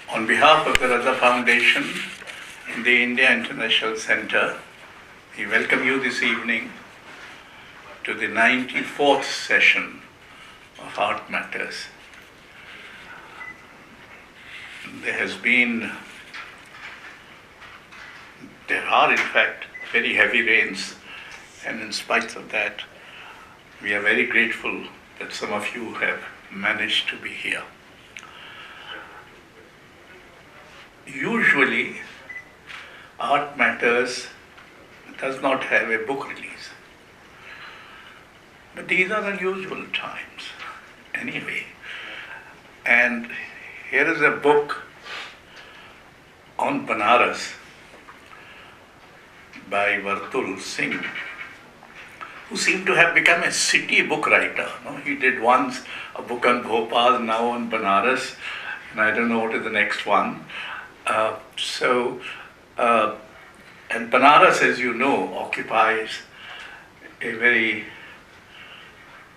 On behalf of the Raza Foundation and the India International Center, we welcome you this evening to the 94th session of Art Matters. There are in fact very heavy rains, and in spite of that, we are very grateful that some of you have managed to be here. Usually, Art Matters does not have a book release. But these are unusual times, anyway. And here is a book on Banaras by Vertul Singh, who seemed to have become a city book writer. He did once a book on Bhopal, now on Banaras, and I don't know what is the next one. And Banaras, as you know, occupies a very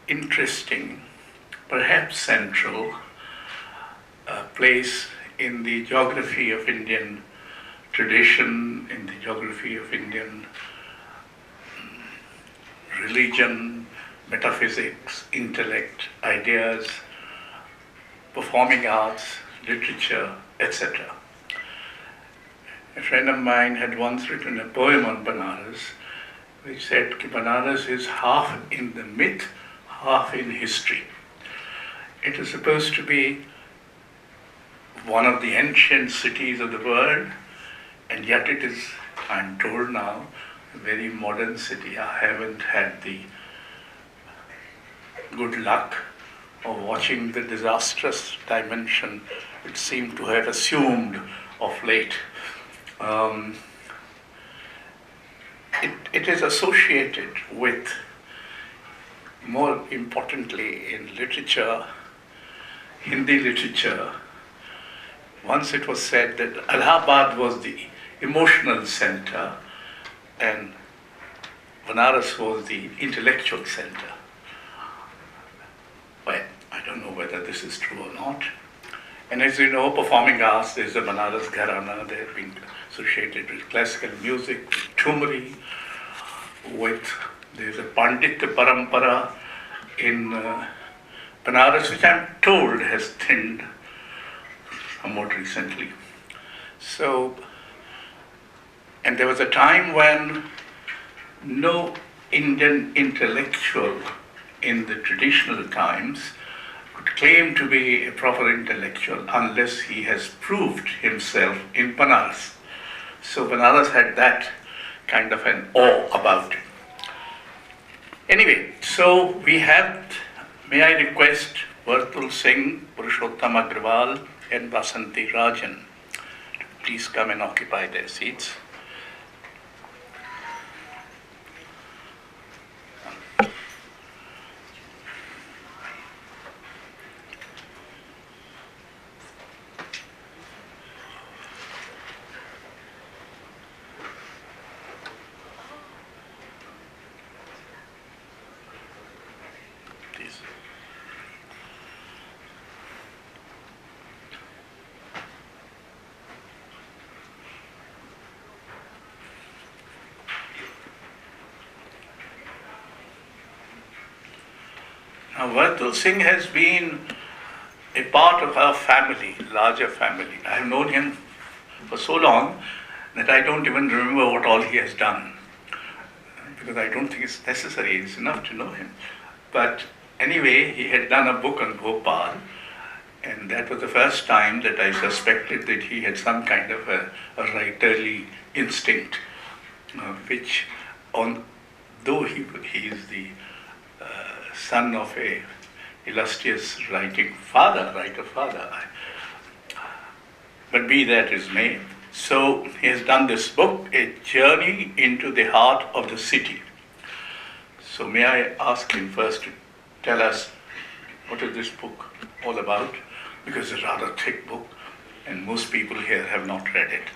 interesting, perhaps central place in the geography of Indian tradition, in the geography of Indian religion, metaphysics, intellect, ideas, performing arts, literature, etc. A friend of mine had once written a poem on Banaras, which said that Banaras is half in the myth, half in history. It is supposed to be one of the ancient cities of the world, and yet it is, I'm told now, a very modern city. I haven't had the good luck of watching the disastrous dimension it seemed to have assumed of late. It is associated with, more importantly in literature, Hindi literature. Once it was said that Allahabad was the emotional center and Banaras was the intellectual center. Well, I don't know whether this is true or not. And as you know, performing arts, there's the Banaras Gharana. They have been associated with classical music, with Thumri, there's a Pandit Parampara in Banaras, which I'm told has thinned somewhat recently. So, and there was a time when no Indian intellectual in the traditional times could claim to be a proper intellectual unless he has proved himself in Banaras. So Banaras had that kind of an awe about it. Anyway, so we have, may I request Vertul Singh, Purushottam Agrawal and Vasanthi Raman to please come and occupy their seats. Now, Vertul Singh has been a part of our family, larger family. I have known him for so long that I don't even remember what all he has done, because I don't think it's necessary. It's enough to know him. But anyway, he had done a book on Bhopal, and that was the first time that I suspected that he had some kind of a writerly instinct, which, though he is the son of a illustrious writer father, but be that as may. So he has done this book, A Journey into the Heart of the City. So may I ask him first to tell us what is this book all about, because it's a rather thick book and most people here have not read it.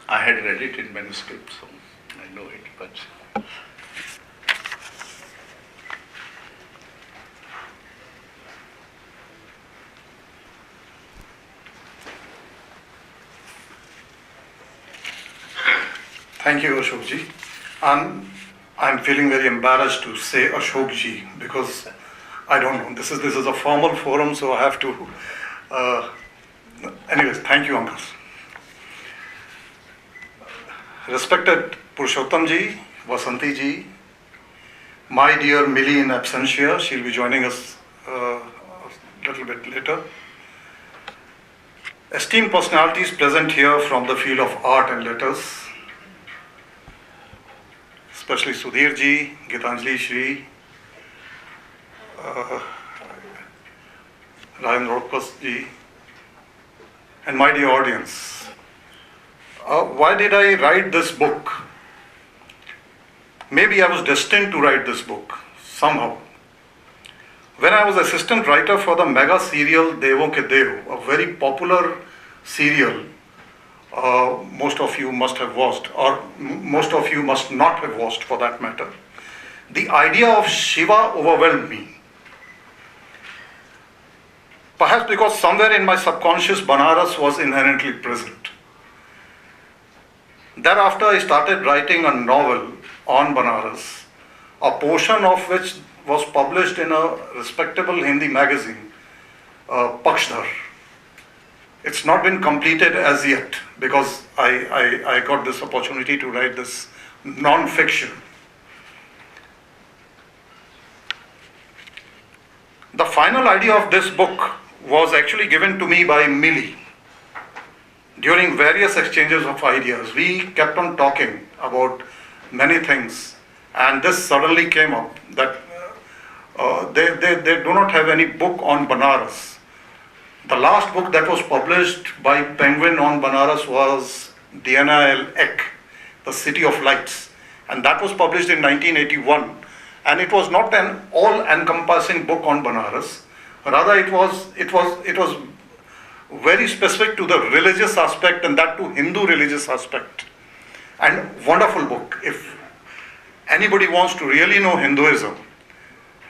I had read it in manuscript, so I know it, but Thank you, Ashok ji. I'm feeling very embarrassed to say Ashok ji because I don't know. This is a formal forum, so I have to. Anyways, thank you, uncles. Respected Purushottam ji, Vasanthi ji, my dear Milee in absentia, she'll be joining us a little bit later. Esteemed personalities present here from the field of art and letters, especially Sudhir ji, Gitanjali Shri, Ryan Rodpas ji, and my dear audience. Why did I write this book? Maybe I was destined to write this book, somehow. When I was assistant writer for the mega serial Devon Ke Dev, a very popular serial, most of you must have watched, or most of you must not have watched for that matter, the idea of Shiva overwhelmed me. Perhaps because somewhere in my subconscious Banaras was inherently present. Thereafter I started writing a novel on Banaras, a portion of which was published in a respectable Hindi magazine, Pakshdhar. It's not been completed as yet because I got this opportunity to write this non-fiction. The final idea of this book was actually given to me by Milee. During various exchanges of ideas, we kept on talking about many things, and this suddenly came up that they do not have any book on Banaras. The last book that was published by Penguin on Banaras was Dina Ek, The City of Lights, and that was published in 1981. And it was not an all-encompassing book on Banaras. Rather, it was very specific to the religious aspect, and that to Hindu religious aspect. And wonderful book. If anybody wants to really know Hinduism,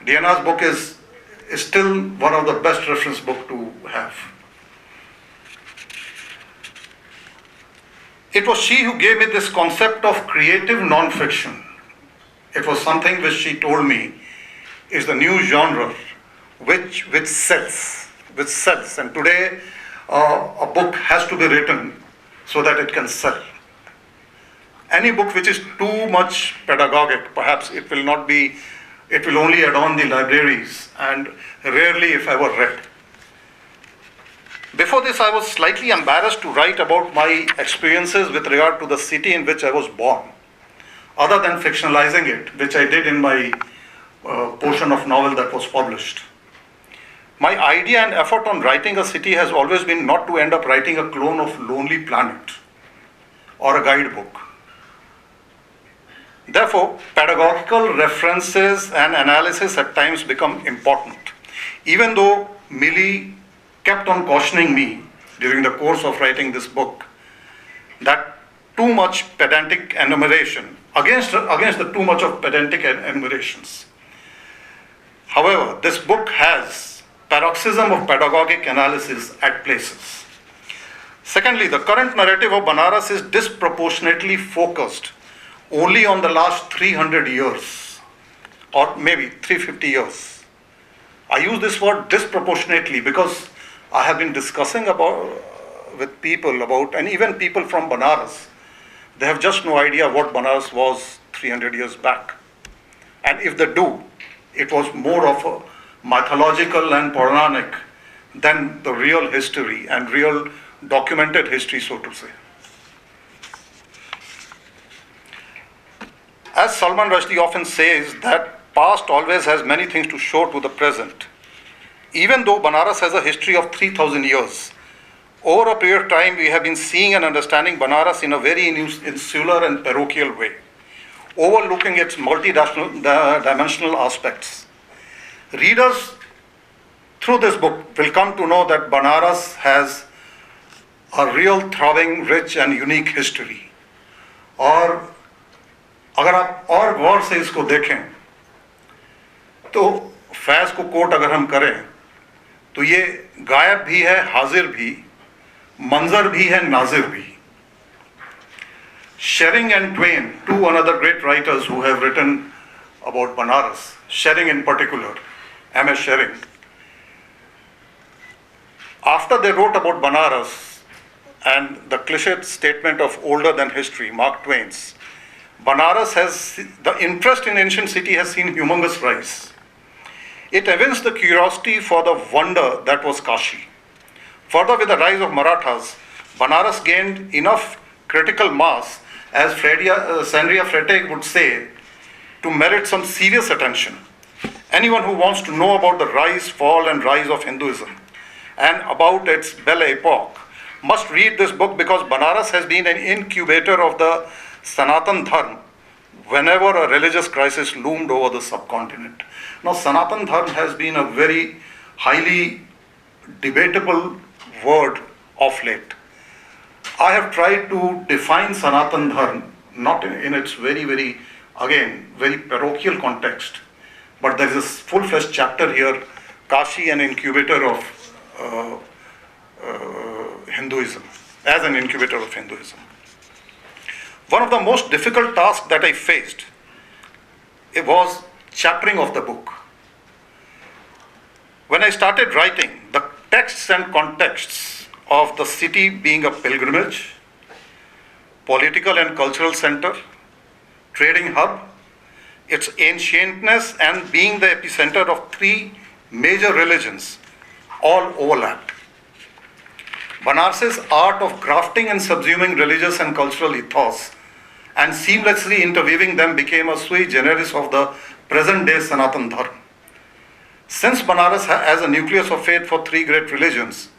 Diana's book is still one of the best reference book to have. It was she who gave me this concept of creative non-fiction. It was something which she told me is the new genre which sells. And today a book has to be written so that it can sell. Any book which is too much pedagogic, perhaps it will only adorn the libraries and rarely if ever read. Before this, I was slightly embarrassed to write about my experiences with regard to the city in which I was born, other than fictionalizing it, which I did in my portion of novel that was published. My idea and effort on writing a city has always been not to end up writing a clone of Lonely Planet or a guidebook. Therefore, pedagogical references and analysis at times become important. Even though Milee kept on cautioning me during the course of writing this book that too much pedantic enumeration, against the too much of pedantic enumerations. However, this book has paroxysm of pedagogic analysis at places. Secondly, the current narrative of Banaras is disproportionately focused only on the last 300 years, or maybe 350 years. I use this word disproportionately because I have been discussing with people about, and even people from Banaras, they have just no idea what Banaras was 300 years back. And if they do, it was more of a mythological and Puranic than the real history and real documented history, so to say. As Salman Rushdie often says, that past always has many things to show to the present. Even though Banaras has a history of 3,000 years, over a period of time we have been seeing and understanding Banaras in a very insular and parochial way, overlooking its multi-dimensional aspects. Readers through this book will come to know that Banaras has a real throbbing, rich and unique history. और अगर आप और गौर से इसको देखें तो फैज को coat अगर हम करें तो ये गायब भी है, हाजिर भी, मंजर भी है, नाजिर भी. Shering and Twain, two another great writers who have written about Banaras, Shering in particular, M.S. Shering. After they wrote about Banaras and the cliched statement of older than history, Mark Twain's, the interest in ancient city has seen humongous rise. It evinced the curiosity for the wonder that was Kashi. Further, with the rise of Marathas, Banaras gained enough critical mass, as Sandria Frette would say, to merit some serious attention. Anyone who wants to know about the rise, fall, and rise of Hinduism and about its Belle Epoque must read this book, because Banaras has been an incubator of the Sanatan Dharma whenever a religious crisis loomed over the subcontinent. Now, Sanatan Dharma has been a very highly debatable word of late. I have tried to define Sanatan Dharma, not in its very parochial context, but there is a full-fledged chapter here, Kashi, an incubator of Hinduism, as an incubator of Hinduism. One of the most difficult tasks that I faced, it was chaptering of the book. When I started writing, the texts and contexts of the city being a pilgrimage, political and cultural center, trading hub, its ancientness, and being the epicenter of three major religions, all overlapped. Banaras's art of crafting and subsuming religious and cultural ethos and seamlessly interweaving them became a sui generis of the present-day Sanatan Dharma. Since Banaras as a nucleus of faith for three great religions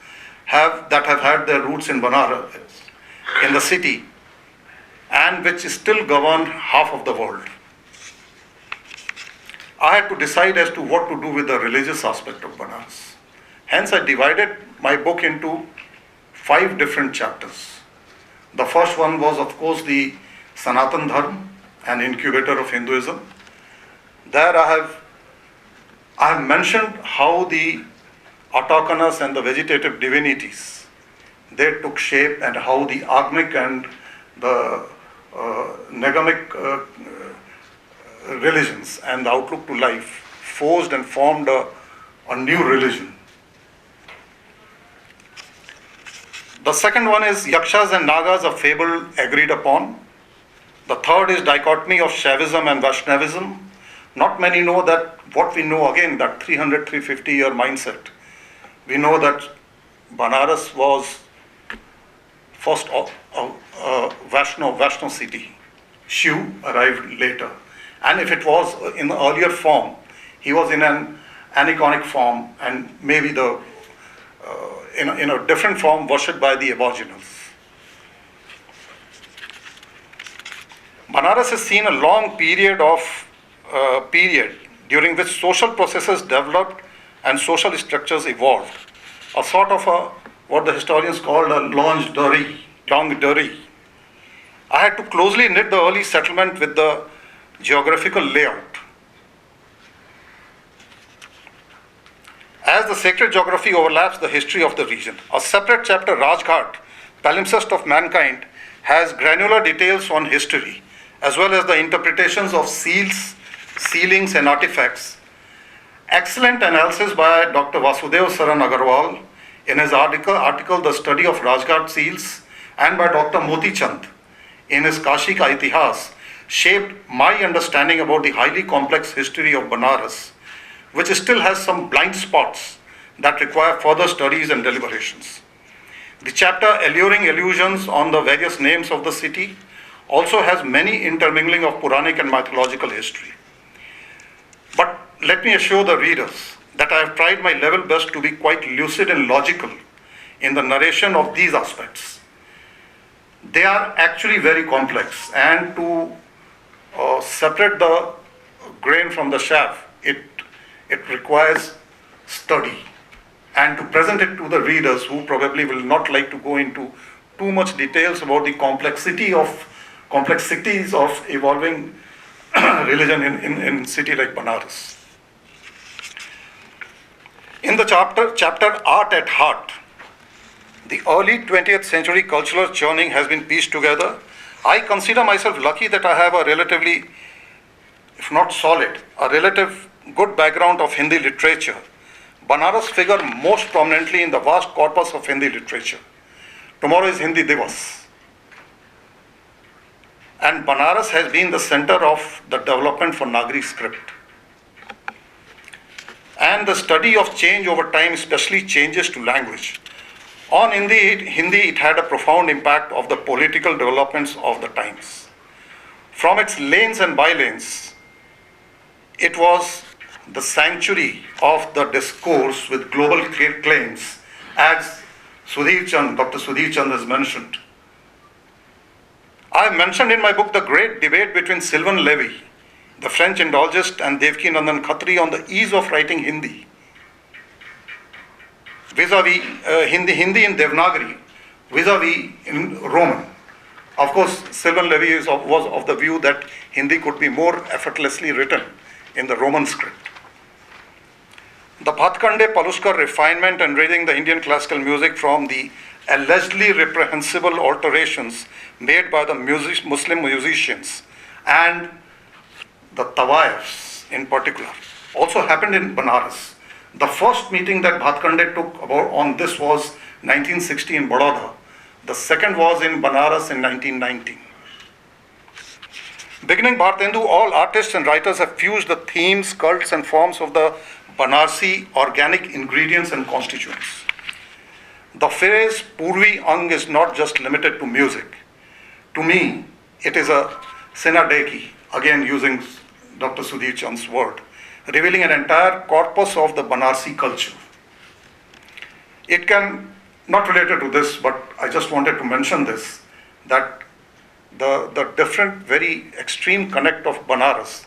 that have had their roots in Banaras, in the city, and which still govern half of the world, I had to decide as to what to do with the religious aspect of Banaras. Hence, I divided my book into 5 different chapters. The first one was, of course, the Sanatan Dharma, an incubator of Hinduism. There I have mentioned how the autochthonous and the vegetative divinities, they took shape, and how the agamic and the negamic religions and the outlook to life forged and formed a new religion. The second one is Yakshas and Nagas, a fable agreed upon. The third is dichotomy of Shaivism and Vaishnavism. Not many know that what we know, again, that 300-350 year mindset. We know that Banaras was first a Vaishnav city. Shiv arrived later. And if it was in the earlier form, he was in an aniconic form, and maybe in a different form worshipped by the aboriginals. Banaras has seen a long period during which social processes developed and social structures evolved. A sort of what the historians called a longue durée. I had to closely knit the early settlement with the geographical layout. As the sacred geography overlaps the history of the region, a separate chapter, Rajghat, palimpsest of mankind, has granular details on history, as well as the interpretations of seals, sealings, and artifacts. Excellent analysis by Dr. Vasudev Saran Agrawal in his article The Study of Rajghat Seals, and by Dr. Moti Chand in his Kashi Ka Itihas, shaped my understanding about the highly complex history of Banaras, which still has some blind spots that require further studies and deliberations. The chapter Alluring Allusions on the various names of the city also has many intermingling of Puranic and mythological history. But let me assure the readers that I have tried my level best to be quite lucid and logical in the narration of these aspects. They are actually very complex, and to separate the grain from the chaff, it requires study, and to present it to the readers who probably will not like to go into too much details about the complexities of evolving religion in city like Banaras. In the chapter Art at Heart, the early 20th century cultural churning has been pieced together I consider myself lucky that I have a relatively, if not solid, a relative good background of Hindi literature. Banaras figure most prominently in the vast corpus of Hindi literature. Tomorrow is Hindi Divas. And Banaras has been the center of the development for Nagari script. And the study of change over time, especially changes to language. On Hindi, it had a profound impact of the political developments of the times. From its lanes and bylanes, it was the sanctuary of the discourse with global claims, as Dr. Sudhir Chand has mentioned. I have mentioned in my book the great debate between Sylvain Levy, the French Indologist, and Devki Nandan Khatri on the ease of writing Hindi. Vis-a-vis Hindi in Devanagari, vis-a-vis in Roman. Of course, Sylvain Levy was of the view that Hindi could be more effortlessly written in the Roman script. The Bhatkande Palushkar refinement and raising the Indian classical music from the allegedly reprehensible alterations made by the Muslim musicians and the Tawaiffs in particular also happened in Banaras. The first meeting that Bhatkande took on this was 1960 in Baroda. The second was in Banaras in 1919. Beginning Bhartendu, all artists and writers have fused the themes, cults, and forms of the Banarsi organic ingredients and constituents. The phrase Purvi Ang is not just limited to music. To me, it is a synadeki, again using Dr. Sudhir Chand's word, revealing an entire corpus of the Banarsi culture. It can, not related to this, but I just wanted to mention this, that the different, very extreme connect of Banaras.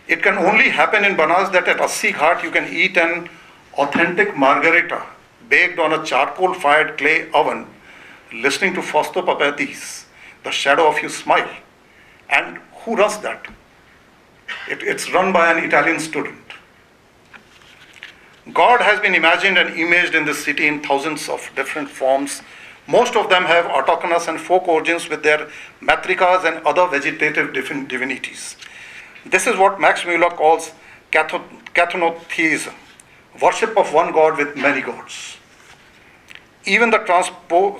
It can only happen in Banaras that at Assi Ghat you can eat an authentic margarita baked on a charcoal-fired clay oven, listening to Fausto Papati's The Shadow of Your Smile. And who runs that? It's run by an Italian student. God has been imagined and imaged in this city in thousands of different forms. Most of them have autochthonous and folk origins with their matrikas and other vegetative divinities. This is what Max Muller calls cathonotheism, worship of one god with many gods. Even the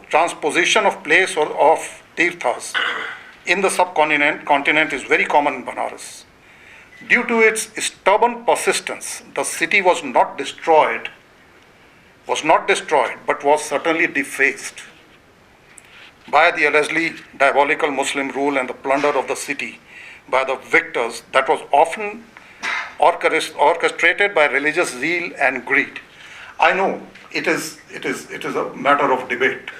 transposition of place or of tirthas in the subcontinent is very common in Banaras. Due to its stubborn persistence, the city was not destroyed, but was certainly defaced by the allegedly diabolical Muslim rule and the plunder of the city by the victors that was often orchestrated by religious zeal and greed. I know it is a matter of debate.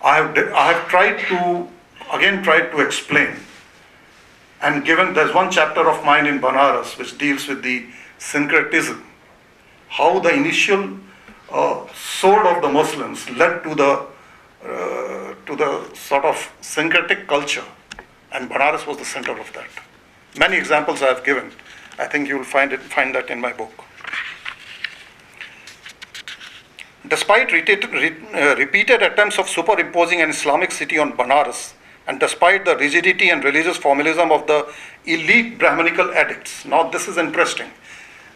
I have tried to explain, and given there's one chapter of mine in Banaras which deals with the syncretism, how the initial sword of the Muslims led to the sort of syncretic culture, and Banaras was the center of that. Many examples I have given. I think you will find that in my book. Despite repeated attempts of superimposing an Islamic city on Banaras, and despite the rigidity and religious formalism of the elite Brahmanical edicts, now this is interesting,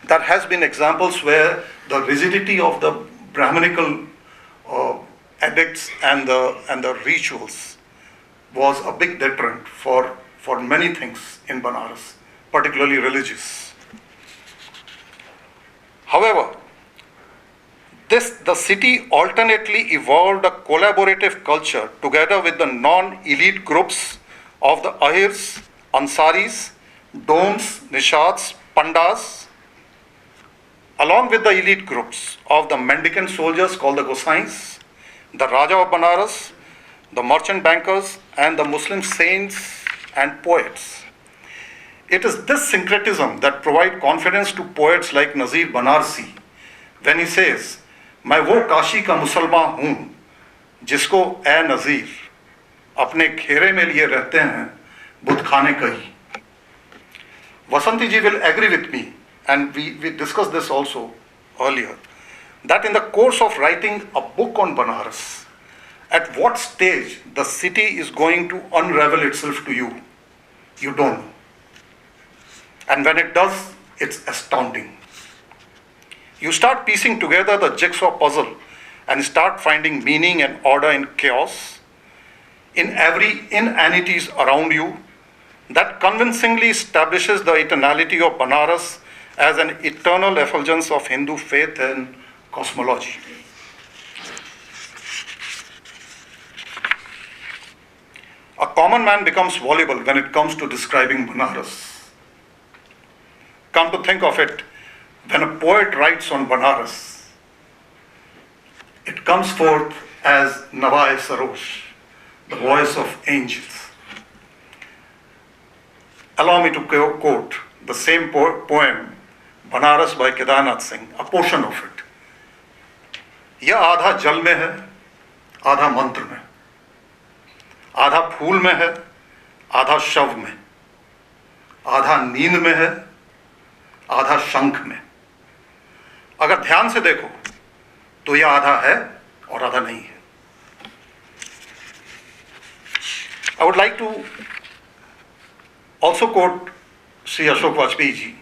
there has been examples where the rigidity of the Brahmanical edicts and the rituals was a big deterrent for many things in Banaras, particularly religious. However, the city alternately evolved a collaborative culture together with the non-elite groups of the Ahirs, Ansaris, Domes, Nishads, Pandas, along with the elite groups of the mendicant soldiers called the Gosains, the Raja of Banaras, the merchant bankers, and the Muslim saints and poets. It is this syncretism that provides confidence to poets like Nazir Banarsi when he says, मैं वो काशी का मुसलमान हूँ जिसको ए नज़ीर अपने घेरे में लिए रहते हैं बुत खाने कहीं. Vasanthi ji will agree with me, and we discussed this also earlier, that in the course of writing a book on Banaras At what stage the city is going to unravel itself to you, you don't know. And when it does, it's astounding. You start piecing together the jigsaw puzzle and start finding meaning and order in chaos, in every inanities around you, that convincingly establishes the eternality of Banaras as an eternal effulgence of Hindu faith and cosmology. A common man becomes voluble when it comes to describing Banaras. Come to think of it, when a poet writes on Banaras, it comes forth as Nawai Sarosh, the voice of angels. Allow me to quote the same poem, Banaras by Kedarnath Singh, a portion of it. यह आधा जल में है, आधा मंत्र में, आधा फूल में है, आधा शव में, आधा नींद में है, आधा शंख में. अगर ध्यान से देखो तो यह आधा है और आधा नहीं है. I would like to also quote Sri Ashok Vajpayee ji.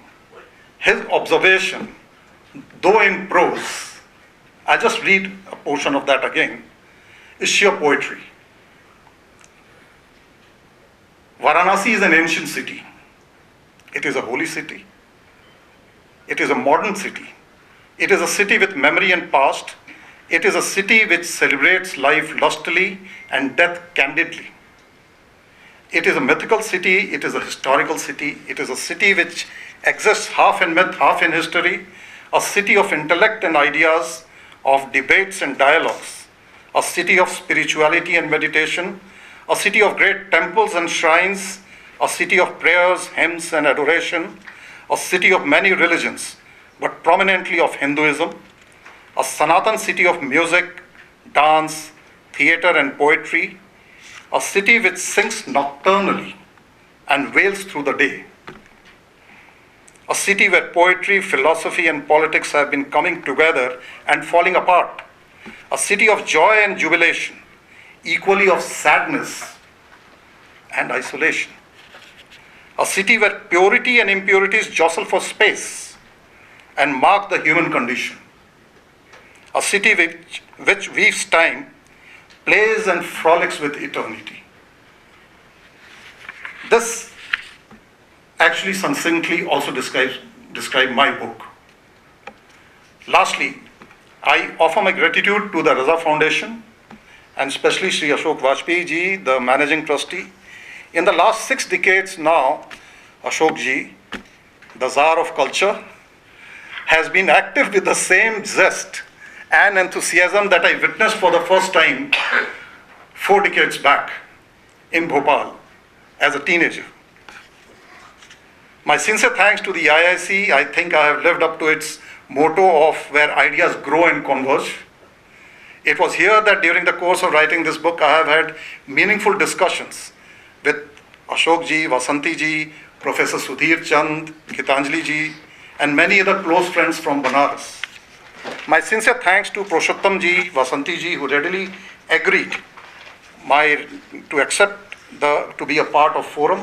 His observation, though in prose, I just read a portion of that again, is sheer poetry. Varanasi is an ancient city. It is a holy city. It is a modern city. It is a city with memory and past. It is a city which celebrates life lustily and death candidly. It is a mythical city, it is a historical city, it is a city which exists half in myth, half in history, a city of intellect and ideas, of debates and dialogues, a city of spirituality and meditation, a city of great temples and shrines, a city of prayers, hymns and adoration, a city of many religions, but prominently of Hinduism, a Sanatan city of music, dance, theatre and poetry, a city which sings nocturnally and wails through the day. A city where poetry, philosophy and politics have been coming together and falling apart. A city of joy and jubilation, equally of sadness and isolation. A city where purity and impurities jostle for space and mark the human condition. A city which weaves time, plays and frolics with eternity. This actually succinctly also describes my book. Lastly, I offer my gratitude to the Raza Foundation and especially Sri Ashok Vajpayee ji, the managing trustee. In the last 6 decades now, Ashok ji, the Tsar of culture, has been active with the same zest and enthusiasm that I witnessed for the first time 4 decades back in Bhopal as a teenager. My sincere thanks to the IIC. I think I have lived up to its motto of where ideas grow and converge. It was here that during the course of writing this book, I have had meaningful discussions with Ashok ji, Vasanthi ji, Professor Sudhir Chand, Gitanjali ji, and many other close friends from Banaras. My sincere thanks to Purushottam ji, Vasanthi ji, who readily agreed to accept to be a part of forum.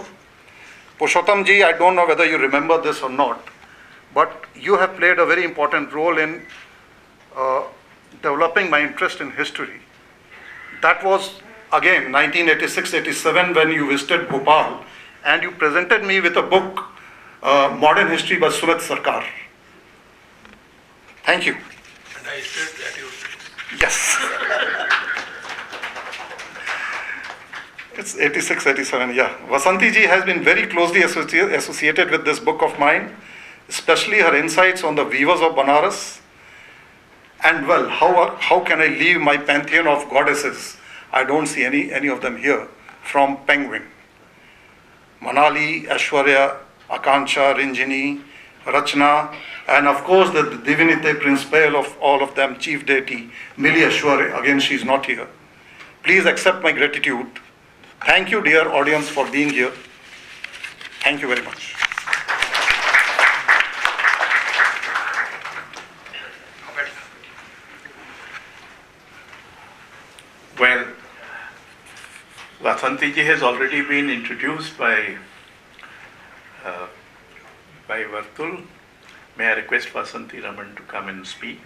Purushottam ji, I don't know whether you remember this or not, but you have played a very important role in developing my interest in history. That was again 1986-87 when you visited Bhopal and you presented me with a book, Modern History by Sumit Sarkar. Thank you. And I said that you... Yes. It's 86, 87, yeah. Vasanthi ji has been very closely associated with this book of mine, especially her insights on the weavers of Banaras. And well, how can I leave my pantheon of goddesses? I don't see any of them here, from Penguin. Milee Ashwarya, Akanksha, Rinjini, Rachna, and of course the divinity principal of all of them, chief deity, Milee Ashwarya. Again, she is not here. Please accept my gratitude. Thank you, dear audience, for being here. Thank you very much. Well, Vasanthi ji has already been introduced by Vertul. May I request Vasanthi Raman to come and speak?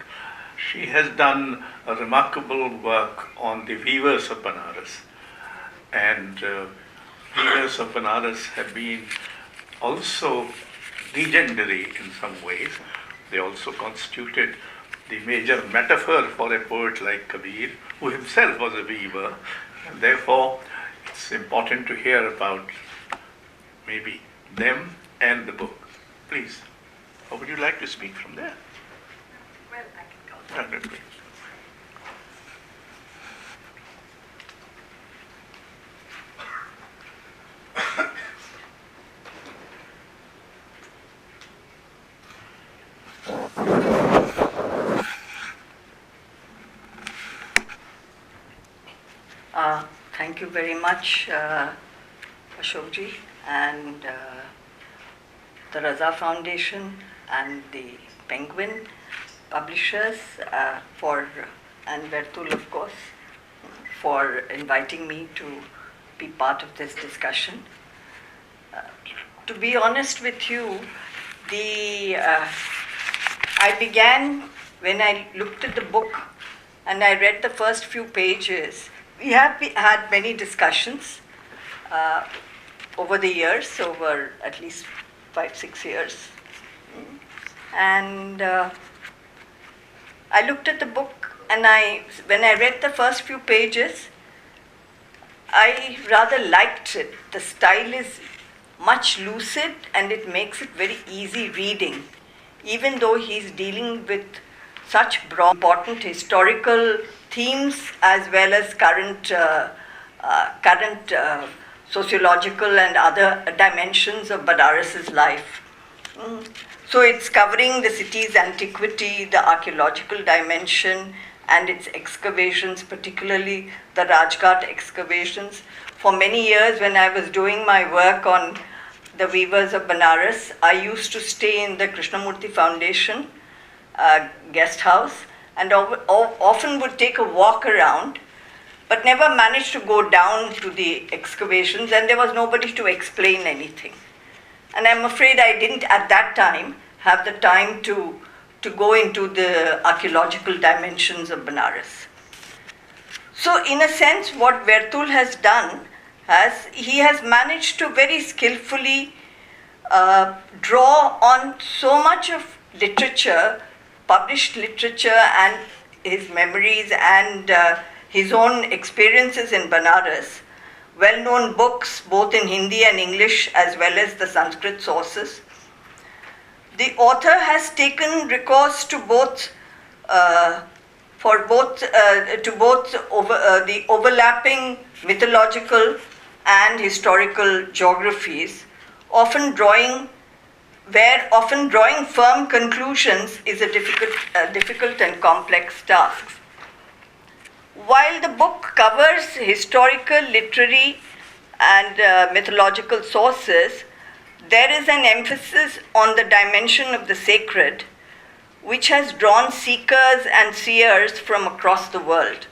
She has done a remarkable work on the weavers of Banaras. And weavers of Banaras have been also legendary in some ways. They also constituted the major metaphor for a poet like Kabir, who himself was a weaver. And therefore, it's important to hear about maybe them and the book. Please, or would you like to speak from there? Well, I can go. Please. Thank you very much, Ashokji, and the Raza Foundation and the Penguin publishers and Vertul, of course, for inviting me to be part of this discussion. To be honest with you, I began when I looked at the book and I read the first few pages. We have had many discussions over the years, over at least 5-6 years. And I looked at the book, and when I read the first few pages, I rather liked it. The style is much lucid and it makes it very easy reading, even though he's dealing with such broad, important historical themes as well as current sociological and other dimensions of Banaras' life. So it's covering the city's antiquity, the archaeological dimension, and its excavations, particularly the Rajghat excavations. For many years, when I was doing my work on the weavers of Banaras, I used to stay in the Krishnamurti Foundation guest house, and often would take a walk around, but never managed to go down to the excavations, and there was nobody to explain anything. And I'm afraid I didn't at that time have the time to go into the archaeological dimensions of Banaras. So in a sense, what Vertul has done, he has managed to very skillfully draw on so much of literature, published literature, and his memories and his own experiences in Banaras, well-known books both in Hindi and English as well as the Sanskrit sources. The author has taken recourse to the overlapping mythological and historical geographies, often drawing firm conclusions is a difficult and complex task. While the book covers historical, literary, and mythological sources, there is an emphasis on the dimension of the sacred, which has drawn seekers and seers from across the world.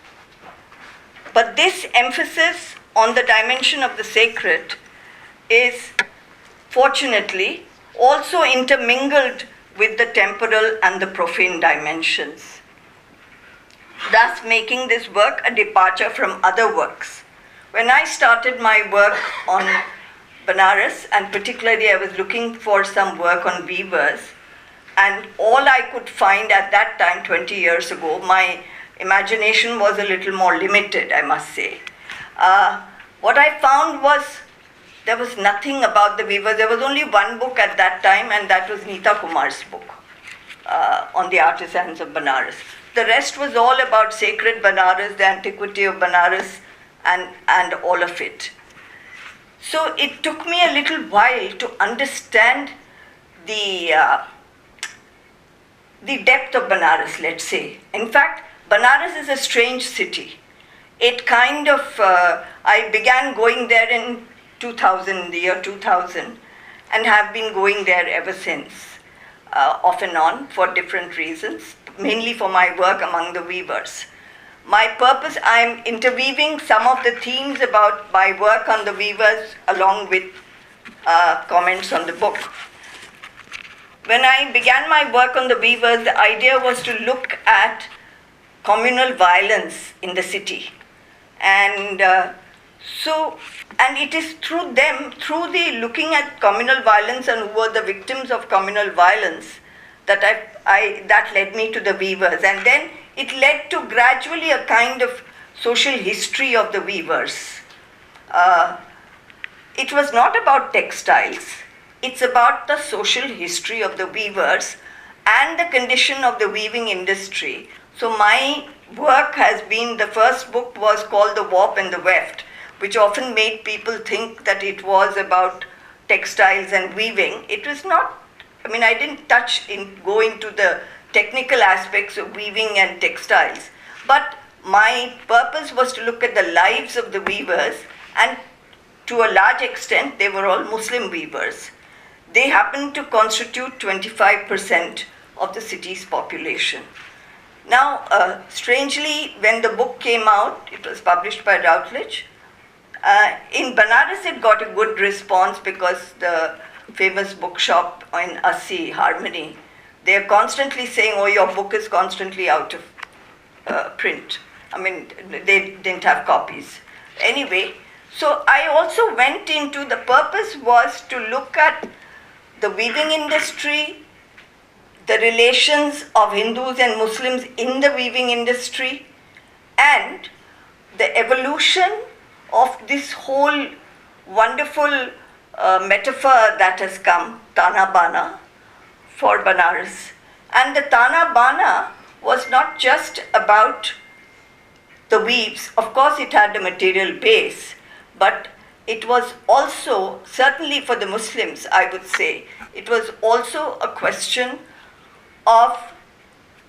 But this emphasis on the dimension of the sacred is, fortunately, also intermingled with the temporal and the profane dimensions, thus making this work a departure from other works. When I started my work on Banaras, and particularly I was looking for some work on weavers, and all I could find at that time, 20 years ago, my imagination was a little more limited, I must say. What I found was there was nothing about the weavers. There was only one book at that time, and that was Neeta Kumar's book on the artisans of Banaras. The rest was all about sacred Banaras, the antiquity of Banaras, and all of it. So it took me a little while to understand the depth of Banaras, let's say. In fact, Banaras is a strange city. It kind of, I began going there in the year 2000, and have been going there ever since, off and on for different reasons, mainly for my work among the weavers. my purpose, I'm interweaving some of the themes about my work on the weavers along with comments on the book. When I began my work on the weavers, the idea was to look at communal violence in the city. And and it is through them, through the looking at communal violence and who were the victims of communal violence, that that led me to the weavers. And then it led to gradually a kind of social history of the weavers. It was not about textiles. It's about the social history of the weavers and the condition of the weaving industry. So my work has been, the first book was called The Warp and the Weft, which often made people think that it was about textiles and weaving. It was not. I mean, I didn't go into the technical aspects of weaving and textiles, but my purpose was to look at the lives of the weavers, and to a large extent, they were all Muslim weavers. They happened to constitute 25% of the city's population. Now, strangely, when the book came out, it was published by Routledge. In Banaras, it got a good response because the famous bookshop in Assi, Harmony, they are constantly saying, oh, your book is constantly out of print. I mean, they didn't have copies. Anyway, so I also went into, the purpose was to look at the weaving industry, the relations of Hindus and Muslims in the weaving industry, and the evolution of this whole wonderful metaphor that has come, Tana Bana, for Banaras. And the Tana Bana was not just about the weaves. Of course, it had a material base, but it was also, certainly for the Muslims, I would say, it was also a question of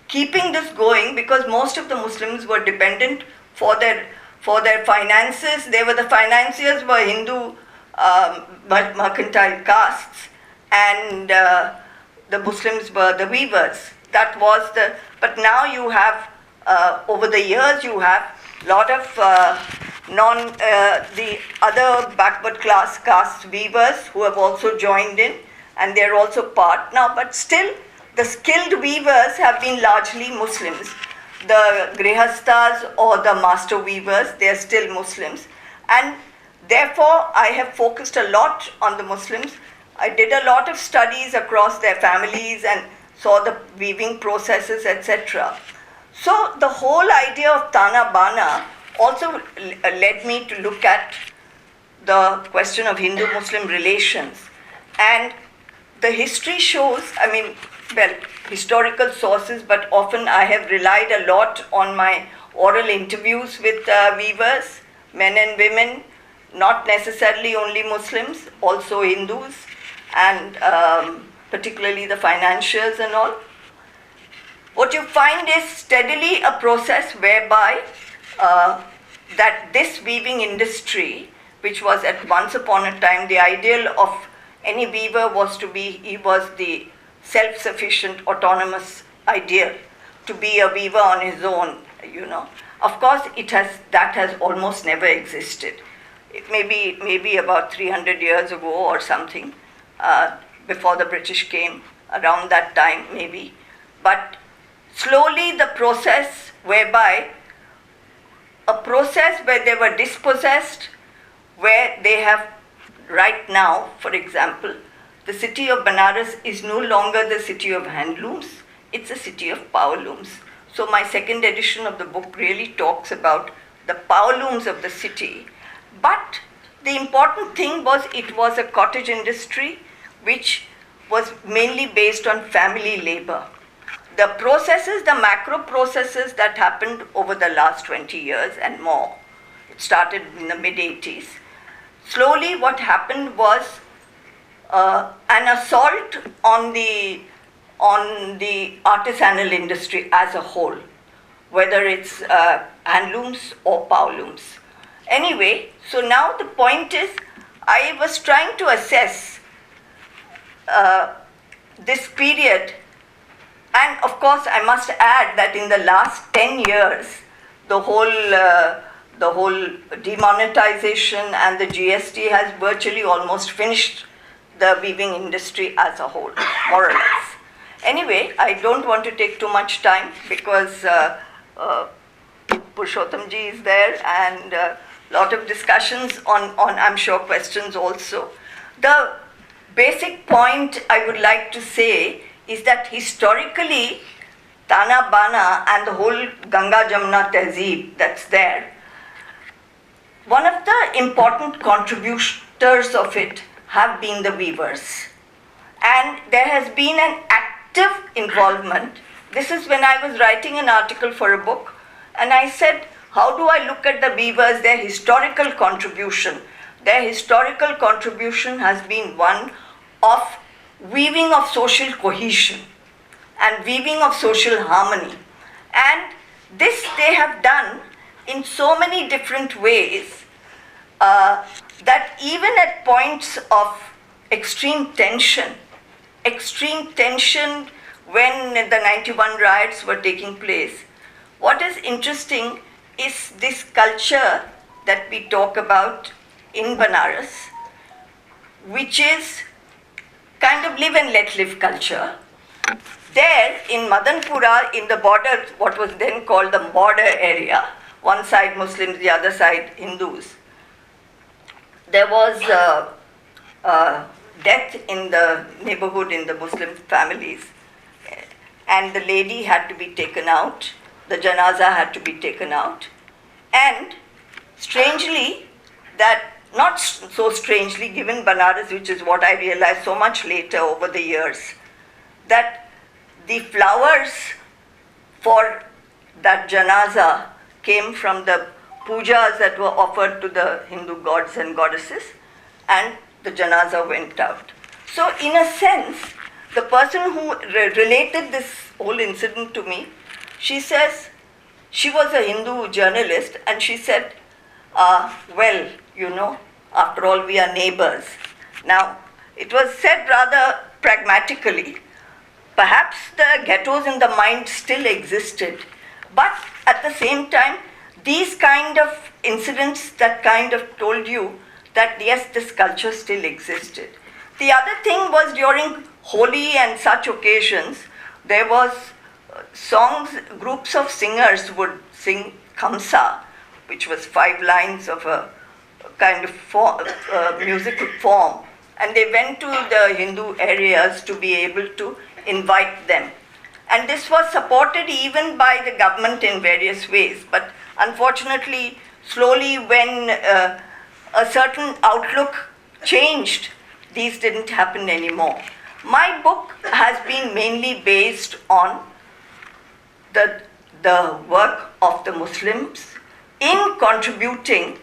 keeping this going, because most of the Muslims were dependent for their finances. They were, the financiers were Hindu mercantile castes, and the Muslims were the weavers. That was the, but now you have, over the years, you have a lot of the other backward class caste weavers who have also joined in, and they're also part now, but still the skilled weavers have been largely Muslims. The grihastas or the master weavers, they are still Muslims, and therefore I have focused a lot on the Muslims. I did a lot of studies across their families and saw the weaving processes, etc. So the whole idea of Tana Bana also led me to look at the question of Hindu-Muslim relations. And the history shows, I mean, well, historical sources, but often I have relied a lot on my oral interviews with weavers, men and women, not necessarily only Muslims, also Hindus, and particularly the financiers and all. What you find is steadily a process whereby that this weaving industry, which was at once upon a time the ideal of any weaver was to be, he was the self-sufficient, autonomous ideal, to be a weaver on his own, you know. Of course, that has almost never existed. It may be about 300 years ago or something, before the British came, around that time maybe. But slowly the process whereby, a process where they were dispossessed, where they have right now, for example, the city of Banaras is no longer the city of handlooms, it's a city of power looms. So my second edition of the book really talks about the power looms of the city. But the important thing was, it was a cottage industry which was mainly based on family labor. The processes, the macro processes that happened over the last 20 years and more, it started in the mid-80s. Slowly what happened was an assault on the artisanal industry as a whole, whether it's handlooms or power looms. Anyway, so now the point is, I was trying to assess this period, and of course I must add that in the last 10 years, the whole demonetization and the GST has virtually almost finished the weaving industry as a whole, more or less. Anyway, I don't want to take too much time because Purushottam ji is there and a lot of discussions on I'm sure questions also. The basic point I would like to say is that historically Tana Bana and the whole Ganga Jamuna Tehzeeb that's there, one of the important contributors of it have been the weavers. And there has been an active involvement. This is when I was writing an article for a book, and I said, how do I look at the weavers, their historical contribution? Their historical contribution has been one of weaving of social cohesion and weaving of social harmony. And this they have done in so many different ways that even at points of extreme tension when the 91 riots were taking place, what is interesting is this culture that we talk about in Banaras, which is kind of live and let live culture. There in Madanpura, in the border, what was then called the border area, one side Muslims, the other side Hindus, there was death in the neighborhood in the Muslim families, and the lady had to be taken out, the janaza had to be taken out, and strangely, that not so strangely given Banaras, which is what I realized so much later over the years, that the flowers for that janaza came from the pujas that were offered to the Hindu gods and goddesses, and the janaza went out. So in a sense, the person who related this whole incident to me, she says, she was a Hindu journalist, and she said, well, you know, after all we are neighbors. Now, it was said rather pragmatically. Perhaps the ghettos in the mind still existed, but at the same time, these kind of incidents that kind of told you that yes, this culture still existed. The other thing was during Holi and such occasions, there was songs, groups of singers would sing Kamsa, which was 5 lines of a kind of musical form, and they went to the Hindu areas to be able to invite them. And this was supported even by the government in various ways, but unfortunately, slowly when a certain outlook changed, these didn't happen anymore. My book has been mainly based on the work of the Muslims in contributing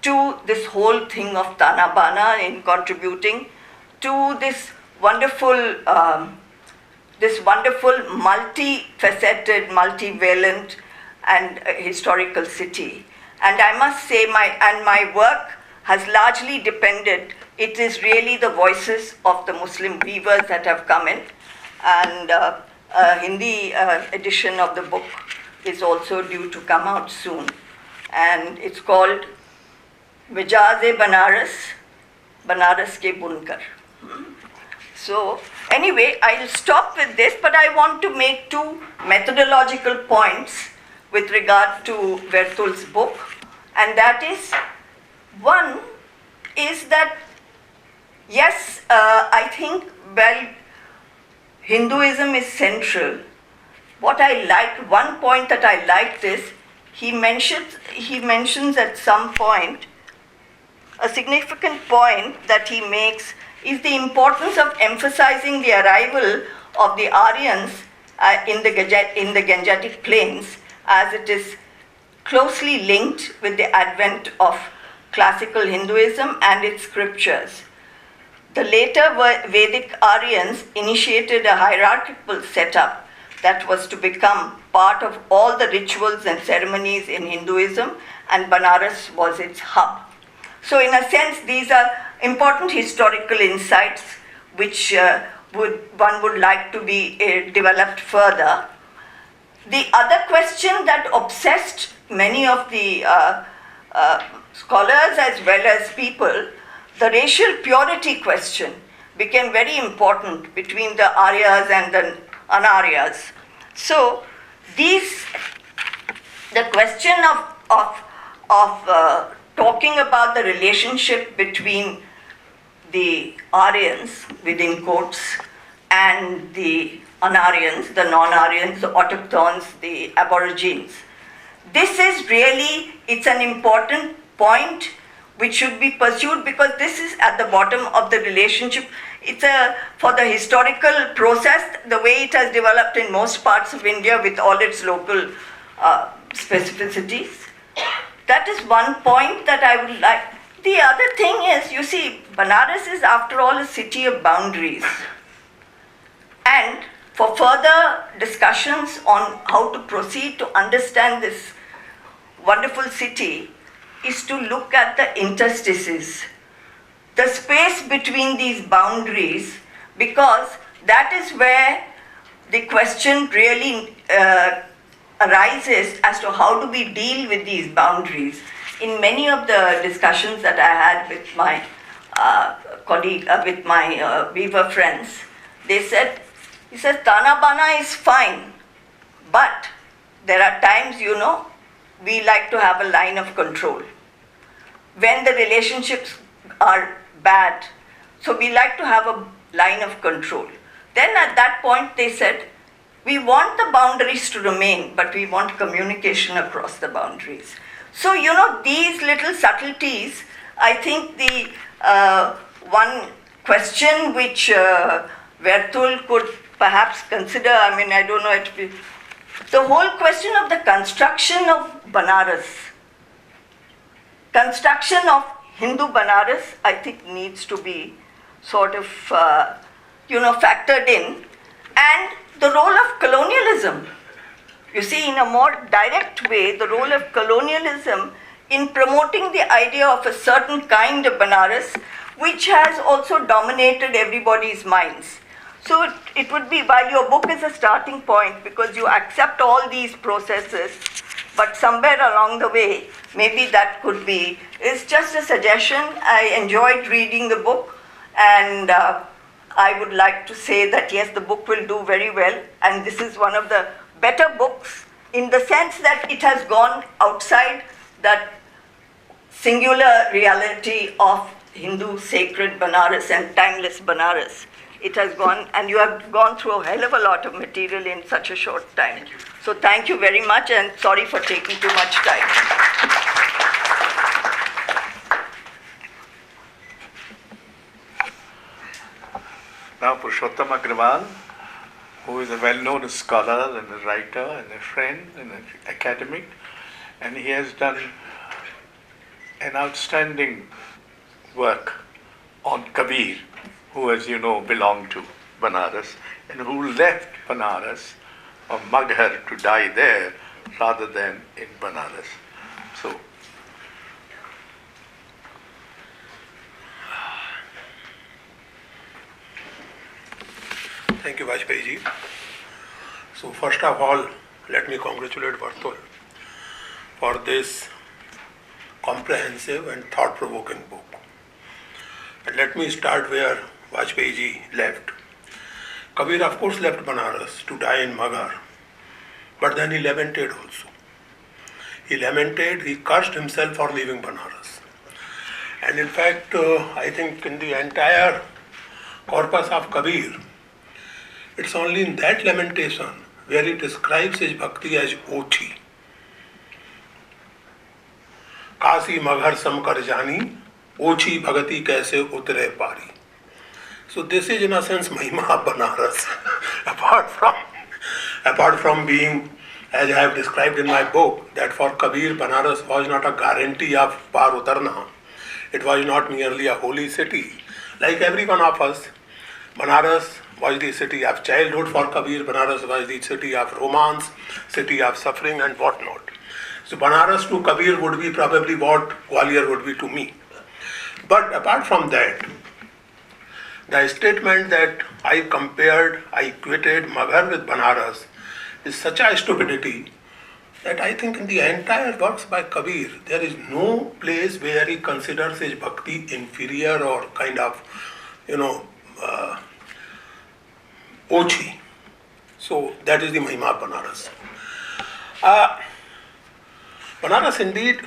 to this whole thing of Tana Bana, in contributing to this wonderful multifaceted, multivalent and historical city. And I must say my work has largely depended, it is really the voices of the Muslim weavers that have come in, and a Hindi edition of the book is also due to come out soon, and it's called Mijaz-e Banaras, Banaras ke Bunkar. So anyway, I'll stop with this, but I want to make 2 methodological points with regard to Vertul's book, and that is, one is that yes, I think, well, Hinduism is central. What I liked, one point that I liked is, he mentions at some point, a significant point that he makes is the importance of emphasizing the arrival of the Aryans in the Gangetic Plains, as it is closely linked with the advent of classical Hinduism and its scriptures. The later Vedic Aryans initiated a hierarchical setup that was to become part of all the rituals and ceremonies in Hinduism, and Banaras was its hub. So in a sense, these are important historical insights which one would like to be developed further. The other question that obsessed many of the scholars as well as people, the racial purity question became very important between the Aryas and the Anaryas. So the question of talking about the relationship between the Aryans, within quotes, and the Anaryans, the non-Aryans, the autochthones, the aborigines. This is really, it's an important point which should be pursued, because this is at the bottom of the relationship. It's for the historical process, the way it has developed in most parts of India with all its local specificities. That is one point that I would like. The other thing is, you see, Banaras is after all a city of boundaries. And for further discussions on how to proceed to understand this wonderful city is to look at the interstices, the space between these boundaries, because that is where the question really arises as to how do we deal with these boundaries. In many of the discussions that I had with my colleague, with my weaver friends, he says, Tana Bana is fine, but there are times, we like to have a line of control. When the relationships are bad, so we like to have a line of control. Then at that point they said, we want the boundaries to remain, but we want communication across the boundaries. So, these little subtleties, I think the one question which Vertul could perhaps consider, I don't know, the whole question of the construction of Banaras, construction of Hindu Banaras, I think needs to be sort of, factored in. And the role of colonialism. You see, in a more direct way, the role of colonialism in promoting the idea of a certain kind of Banaras, which has also dominated everybody's minds. So it would be, while your book is a starting point, because you accept all these processes, but somewhere along the way, maybe that could be, it's just a suggestion. I enjoyed reading the book, and I would like to say that yes, the book will do very well, and this is one of the better books in the sense that it has gone outside that singular reality of Hindu sacred Banaras and timeless Banaras. It has gone, and you have gone through a hell of a lot of material in such a short time. Thank you. So thank you very much, and sorry for taking too much time. Now Purushottam Agrawal, who is a well-known scholar and a writer and a friend and an academic, and he has done an outstanding work on Kabir, who, as you know, belonged to Banaras and who left Banaras or Maghar to die there rather than in Banaras. So, Thank you, Vajpayee ji. So first of all, let me congratulate Vertul for this comprehensive and thought-provoking book. And let me start where Vajpayee ji left. Kabir, of course, left Banaras to die in Maghar, but then he lamented also. He lamented, he cursed himself for leaving Banaras. And in fact, I think in the entire corpus of Kabir, it's only in that lamentation where he describes his bhakti as ochi. Kasi maghar sam kar jani, ochi bhagati kaise utre pari. So this is in a sense Mahima of Banaras. apart from being, as I have described in my book, that for Kabir Banaras was not a guarantee of par utarna. It was not merely a holy city. Like every one of us, Banaras was the city of childhood. For Kabir, Banaras was the city of romance, city of suffering and whatnot. So Banaras to Kabir would be probably what Gwalior would be to me. But apart from that, the statement that I equated Maghar with Banaras is such a stupidity that I think in the entire works by Kabir, there is no place where he considers his bhakti inferior or kind of, ochi. So that is the Mahima of Banaras. Banaras indeed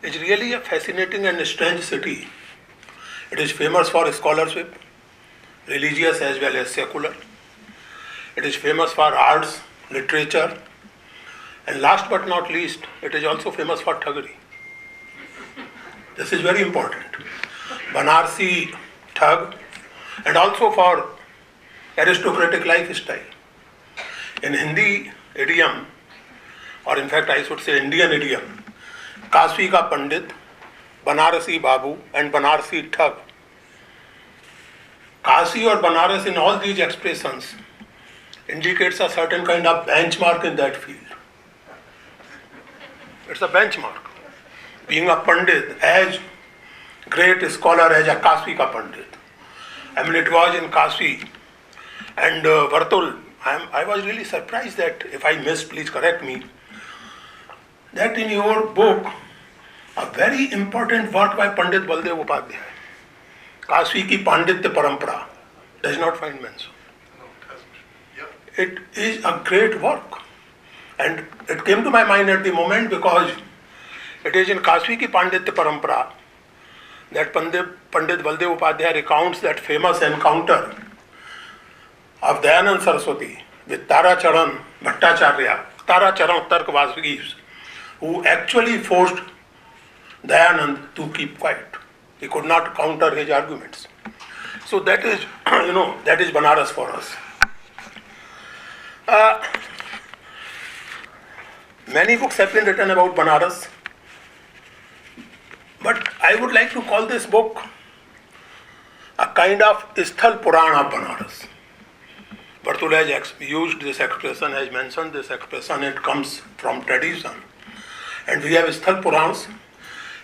is really a fascinating and strange city. It is famous for scholarship, religious as well as secular. It is famous for arts, literature, and last but not least, it is also famous for thuggery. This is very important. Banarsi thug, and also for aristocratic lifestyle. In Hindi idiom, or in fact I should say Indian idiom, Kashi ka Pandit, Banarasi Babu and Banarsi thug. Kashi or Banaras in all these expressions indicates a certain kind of benchmark in that field. It's a benchmark. Being a Pandit, as great a scholar as a Kashi ka Pandit. I mean, it was in Kashi and Vertul. I was really surprised that, if I missed, please correct me, that in your book, a very important work by Pandit Baldev Upadhyay, Kashi ki Panditya Parampara, does not find mention. It is a great work. And it came to my mind at the moment because it is in Kashi ki Panditya Parampara that Pandit Baldev Upadhyay recounts that famous encounter of Dayanand Saraswati with Tara Charan Bhattacharya, Tara Charan Tarkvasis, who actually forced Dayanand to keep quiet. He could not counter his arguments. So that is, that is Banaras for us. Many books have been written about Banaras, but I would like to call this book a kind of Sthal Purana of Banaras. Vertul has used this expression, has mentioned this expression, it comes from tradition. And we have Sthal Purans.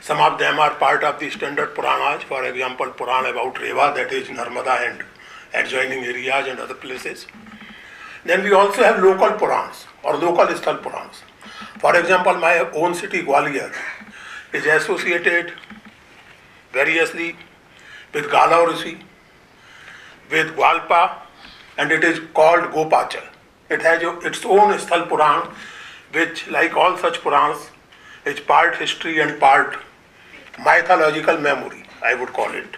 Some of them are part of the standard Puranas, for example, Puran about Reva, that is Narmada and adjoining areas and other places. Then we also have local Purans or local Sthal Purans. For example, my own city, Gwalior, is associated variously with Gala Rishi, with Gwalpa, and it is called Gopachal. It has its own Sthal Puran, which, like all such Purans, is part history and part mythological memory, I would call it.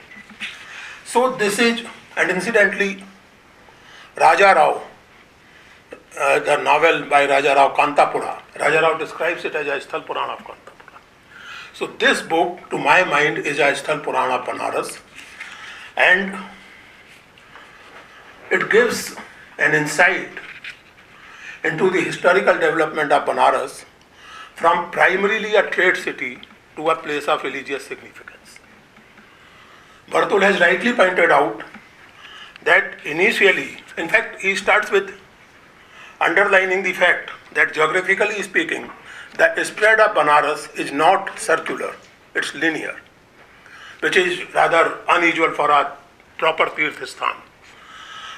So this is, and incidentally, Raja Rao, the novel by Raja Rao, Kantapura, Raja Rao describes it as a Sthal Purana of Kantapura. So this book, to my mind, is a Sthal Purana of Banaras, and it gives an insight into the historical development of Banaras from primarily a trade city to a place of religious significance. Vertul has rightly pointed out that initially, in fact, he starts with underlining the fact that geographically speaking, the spread of Banaras is not circular, it's linear, which is rather unusual for a proper Tirth Sthan.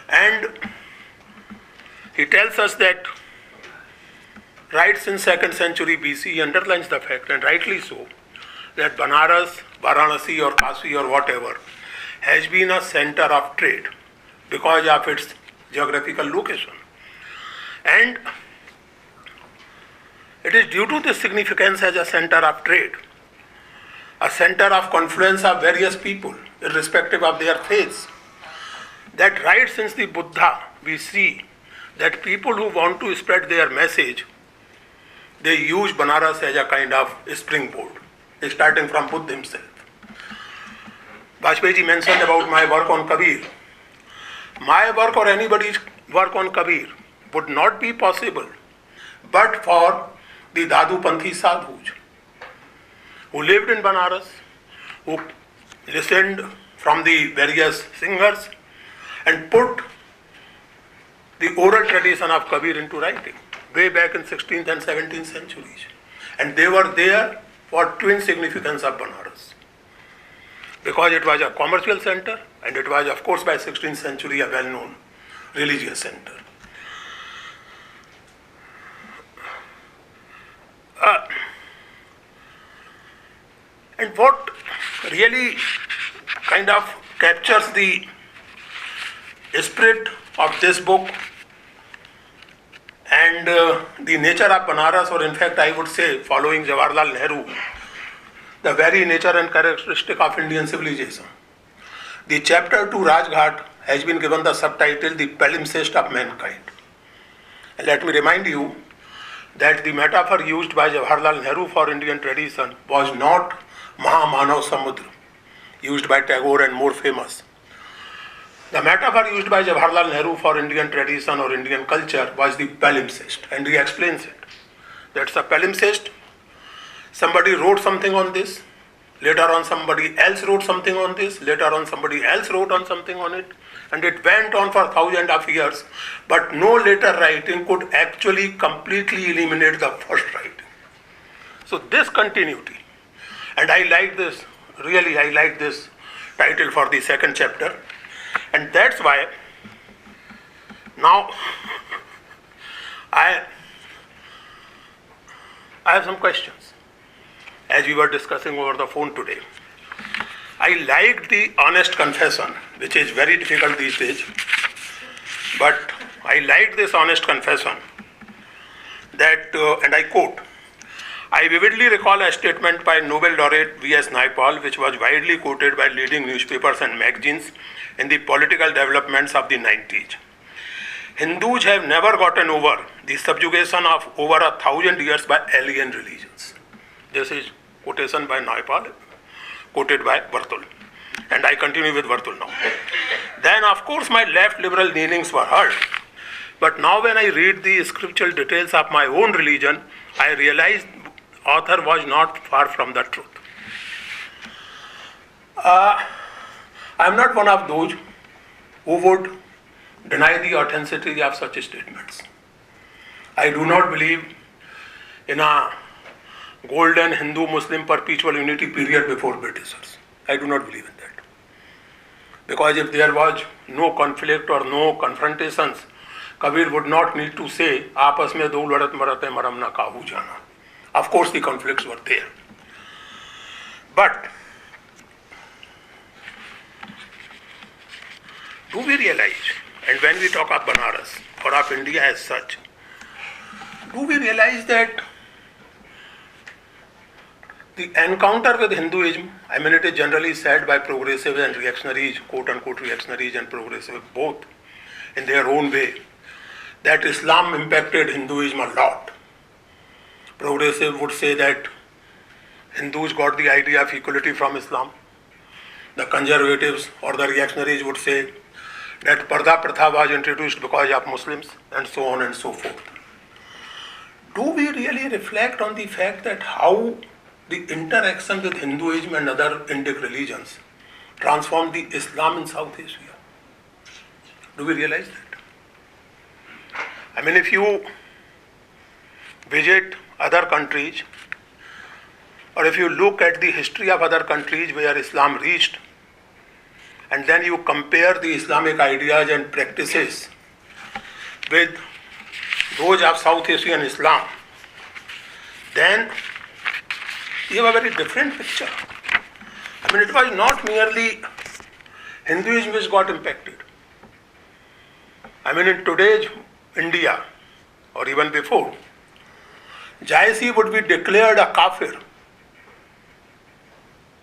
And he tells us that right since 2nd century BC, he underlines the fact, and rightly so, that Banaras, Varanasi or Kashi or whatever has been a center of trade because of its geographical location. And it is due to this significance as a center of trade, a center of confluence of various people, irrespective of their faiths, that right since the Buddha, we see that people who want to spread their message, they use Banaras as a kind of springboard, starting from Buddha himself. Vajpayee ji mentioned about my work on Kabir. My work or anybody's work on Kabir would not be possible but for the Dadu Panthi sadhus who lived in Banaras, who listened from the various singers and put the oral tradition of Kabir into writing way back in 16th and 17th centuries. And they were there for twin significance of Banaras, because it was a commercial center and it was, of course, by 16th century a well-known religious center. And what really kind of captures the spirit of this book and the nature of Banaras, or in fact I would say, following Jawaharlal Nehru, the very nature and characteristic of Indian civilization. The chapter to Rajghat has been given the subtitle, The Palimpsest of Mankind. And let me remind you that the metaphor used by Jawaharlal Nehru for Indian tradition was not Mahamanav Samudra, used by Tagore and more famous. The metaphor used by Jawaharlal Nehru for Indian tradition or Indian culture was the palimpsest, and he explains it. That's a palimpsest. Somebody wrote something on this, later on somebody else wrote something on this, later on somebody else wrote on something on it, and it went on for thousands of years, but no later writing could actually completely eliminate the first writing. So this continuity, and I like this, really I like this title for the second chapter, and that's why now I have some questions. As we were discussing over the phone today, I liked the honest confession, which is very difficult these days, but I liked this honest confession that, and I quote, I vividly recall a statement by Nobel laureate V.S. Naipaul, which was widely quoted by leading newspapers and magazines in the political developments of the 90s. Hindus have never gotten over the subjugation of over 1,000 years by alien religions. This is quotation by Naipaul, quoted by Vertul. And I continue with Vertul now. Then, of course, my left liberal leanings were hurt. But now when I read the scriptural details of my own religion, I realize author was not far from the truth. I am not one of those who would deny the authenticity of such statements. I do not believe in a golden Hindu-Muslim perpetual unity period before Britishers. I do not believe in that. Because if there was no conflict or no confrontations, Kabir would not need to say, "Aapas mein do ladat marate maram na kahu jana." Of course the conflicts were there. But do we realize, and when we talk of Banaras or of India as such, do we realize that the encounter with Hinduism, I mean it is generally said by progressives and reactionaries, quote unquote reactionaries and progressives both in their own way, that Islam impacted Hinduism a lot. Progressive would say that Hindus got the idea of equality from Islam. The conservatives or the reactionaries would say that Parda Pratha was introduced because of Muslims, and so on and so forth. Do we really reflect on the fact that how the interaction with Hinduism and other Indic religions transformed the Islam in South Asia? Do we realize that? I mean, if you visit other countries, or if you look at the history of other countries where Islam reached, and then you compare the Islamic ideas and practices with those of South Asian Islam, then you have a very different picture. I mean, it was not merely Hinduism which got impacted. I mean, in today's India, or even before, Jaisi would be declared a kafir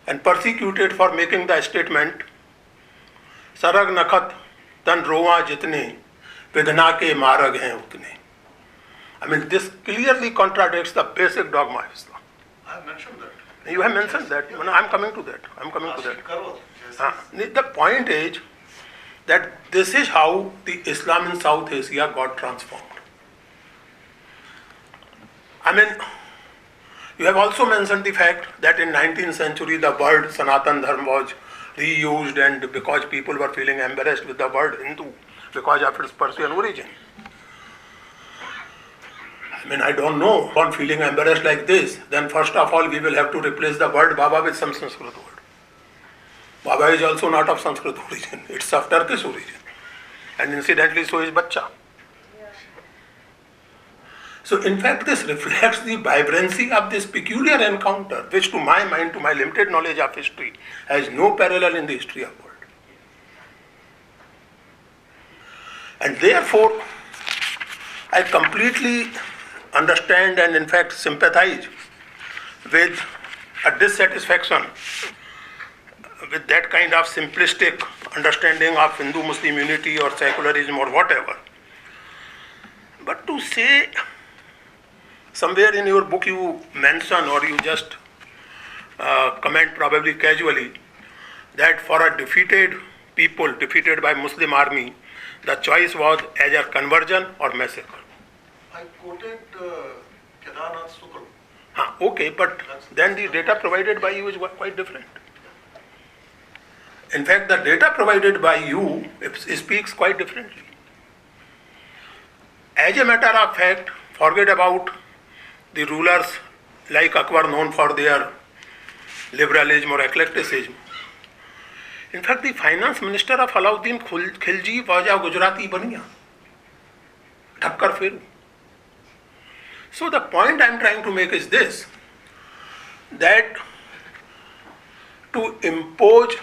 and persecuted for making the statement, Sarag nakhat tan rova jitne vidna ke marag hain utne. I mean, this clearly contradicts the basic dogma of Islam. I have mentioned that. You have mentioned that. I am coming to that. The point is that this is how the Islam in South Asia got transformed. I mean, you have also mentioned the fact that in 19th century the word Sanatan Dharma was reused, and because people were feeling embarrassed with the word Hindu because of its Persian origin. I mean, I don't know. Upon feeling embarrassed like this, then first of all we will have to replace the word Baba with some Sanskrit word. Baba is also not of Sanskrit origin, it's of Turkish origin. And incidentally so is Bacha. So in fact this reflects the vibrancy of this peculiar encounter, which to my mind, to my limited knowledge of history, has no parallel in the history of the world. And therefore, I completely understand and in fact sympathize with a dissatisfaction with that kind of simplistic understanding of Hindu-Muslim unity or secularism or whatever. But to say, somewhere in your book you mention or you just comment probably casually that for a defeated people, defeated by Muslim army, the choice was either conversion or massacre. I quoted Kedarnath Sukul. Okay, but then the data provided by you is quite different. In fact, the data provided by you speaks quite differently. As a matter of fact, forget about the rulers like Akbar known for their liberalism or eclecticism. In fact, the finance minister of Alauddin Khilji was a Gujarati Baniya. Thakkar Feru. So the point I am trying to make is this, that to impose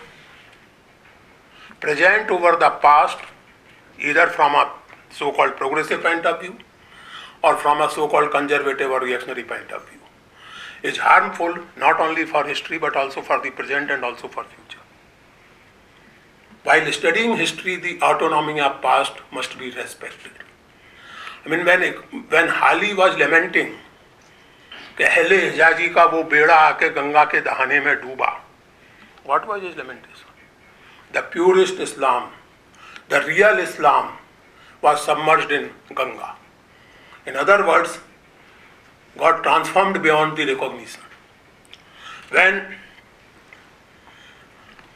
present over the past, either from a so-called progressive point of view or from a so-called conservative or reactionary point of view, is harmful not only for history but also for the present and also for future. While studying history, the autonomy of past must be respected. I mean, when Hali was lamenting कि अहले हिजाजी का वो बेड़ा आके गंगा के दहाने में डूबा, what was his lamentation? The purest Islam, the real Islam was submerged in Ganga. In other words, got transformed beyond the recognition. When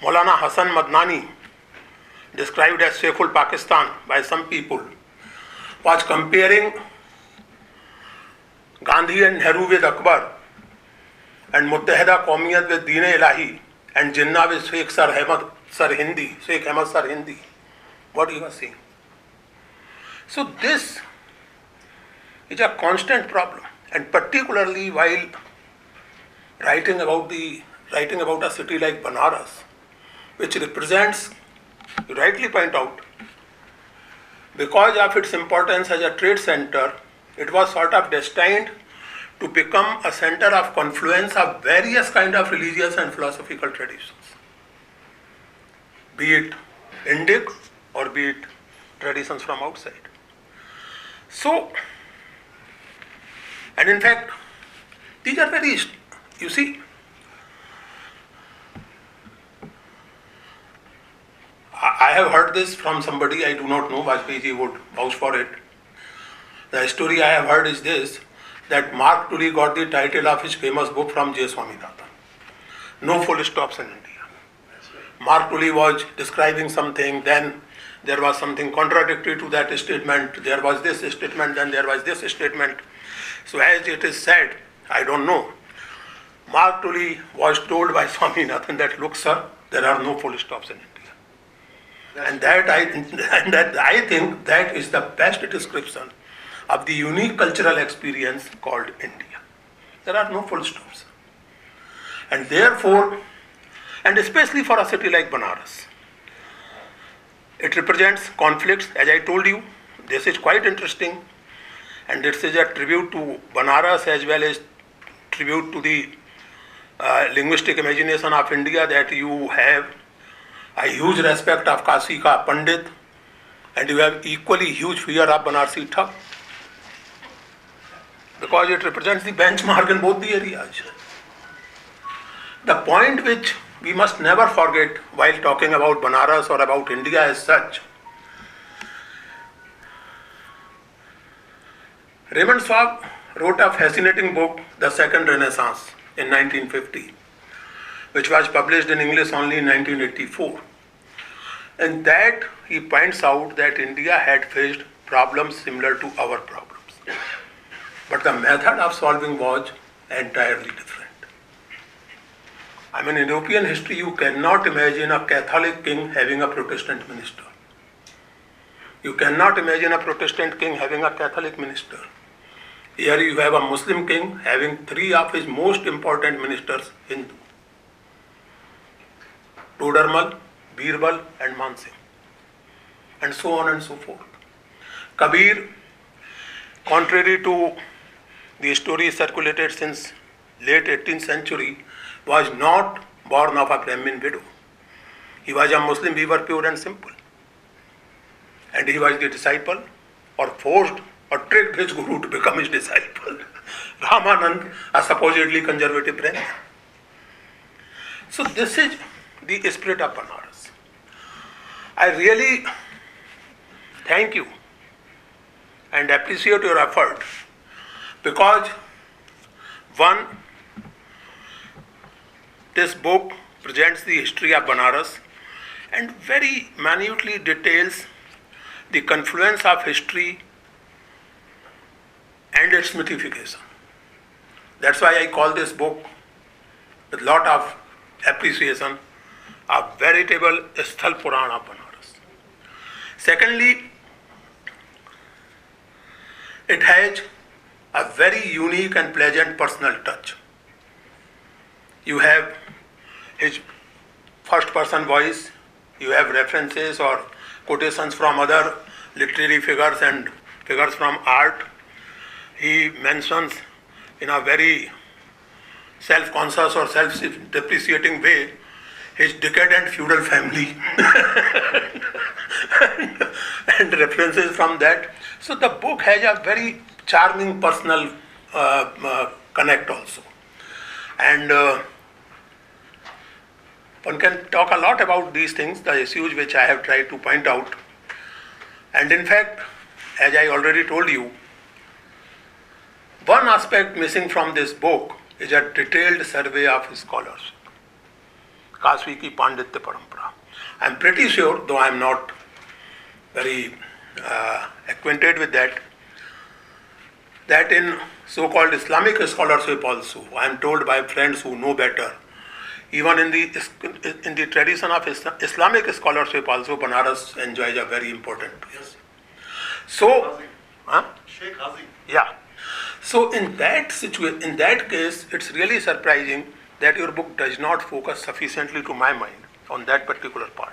Maulana Hasan Madnani, described as Sheikhul Pakistan by some people, was comparing Gandhi and Nehru with Akbar and Muttahida Qawmiyat with Deen Ilahi and Jinnah with Sheikh Ahmad Sar Hindi, what he was saying. So this is a constant problem, and particularly while writing about a city like Banaras, which represents, you rightly point out, because of its importance as a trade center, it was sort of destined to become a center of confluence of various kind of religious and philosophical traditions, be it Indic or be it traditions from outside. So, and in fact, these are very, you see, I have heard this from somebody, I do not know, Vajpayee would vouch for it. The story I have heard is this, that Mark Tully got the title of his famous book from J. Swaminathan. No full stops in India. Mark Tully was describing something, then there was something contradictory to that statement, there was this statement, then there was this statement. So as it is said, I don't know, Mark Tully was told by Swaminathan that, look sir, there are no full stops in India. And that I think that is the best description of the unique cultural experience called India. There are no full stops. And therefore, and especially for a city like Banaras, it represents conflicts. As I told you, this is quite interesting, and this is a tribute to Banaras as well as tribute to the linguistic imagination of India, that you have a huge respect of Kasi ka Pandit and you have equally huge fear of Banarsi Thak, because it represents the benchmark in both the areas. The point which we must never forget while talking about Banaras or about India as such, Raymond Schwab wrote a fascinating book, The Second Renaissance, in 1950, which was published in English only in 1984. In that, he points out that India had faced problems similar to our problems, but the method of solving was entirely different. I mean, in European history, you cannot imagine a Catholic king having a Protestant minister. You cannot imagine a Protestant king having a Catholic minister. Here you have a Muslim king having three of his most important ministers Hindu. Todarmal, Birbal and Mansingh. And so on and so forth. Kabir, contrary to the story circulated since late 18th century, was not born of a Brahmin widow. He was a Muslim weaver, pure and simple. And he was the disciple, or forced or tricked his guru to become his disciple. Ramanand, a supposedly conservative Brahmin. So this is the spirit of Banaras. I really thank you and appreciate your effort, because one, this book presents the history of Banaras and very minutely details the confluence of history and its mythification. That's why I call this book, with lot of appreciation, a veritable Sthal Purana of Banaras. Secondly, it has a very unique and pleasant personal touch. You have his first person voice, you have references or quotations from other literary figures and figures from art. He mentions in a very self-conscious or self-depreciating way his decadent feudal family and references from that. So the book has a very charming personal connect also. And one can talk a lot about these things, the issues which I have tried to point out. And in fact, as I already told you, one aspect missing from this book is a detailed survey of his scholars. Kasvi ki Panditya Parampara. I am pretty sure, though I am not very acquainted with that, that in so-called Islamic scholarship also, I am told by friends who know better, even in the tradition of Islamic scholarship also, Banaras enjoys a very important place. So, Sheikh Hazi. Yeah. So in that situation, in that case, it's really surprising that your book does not focus sufficiently, to my mind, on that particular part.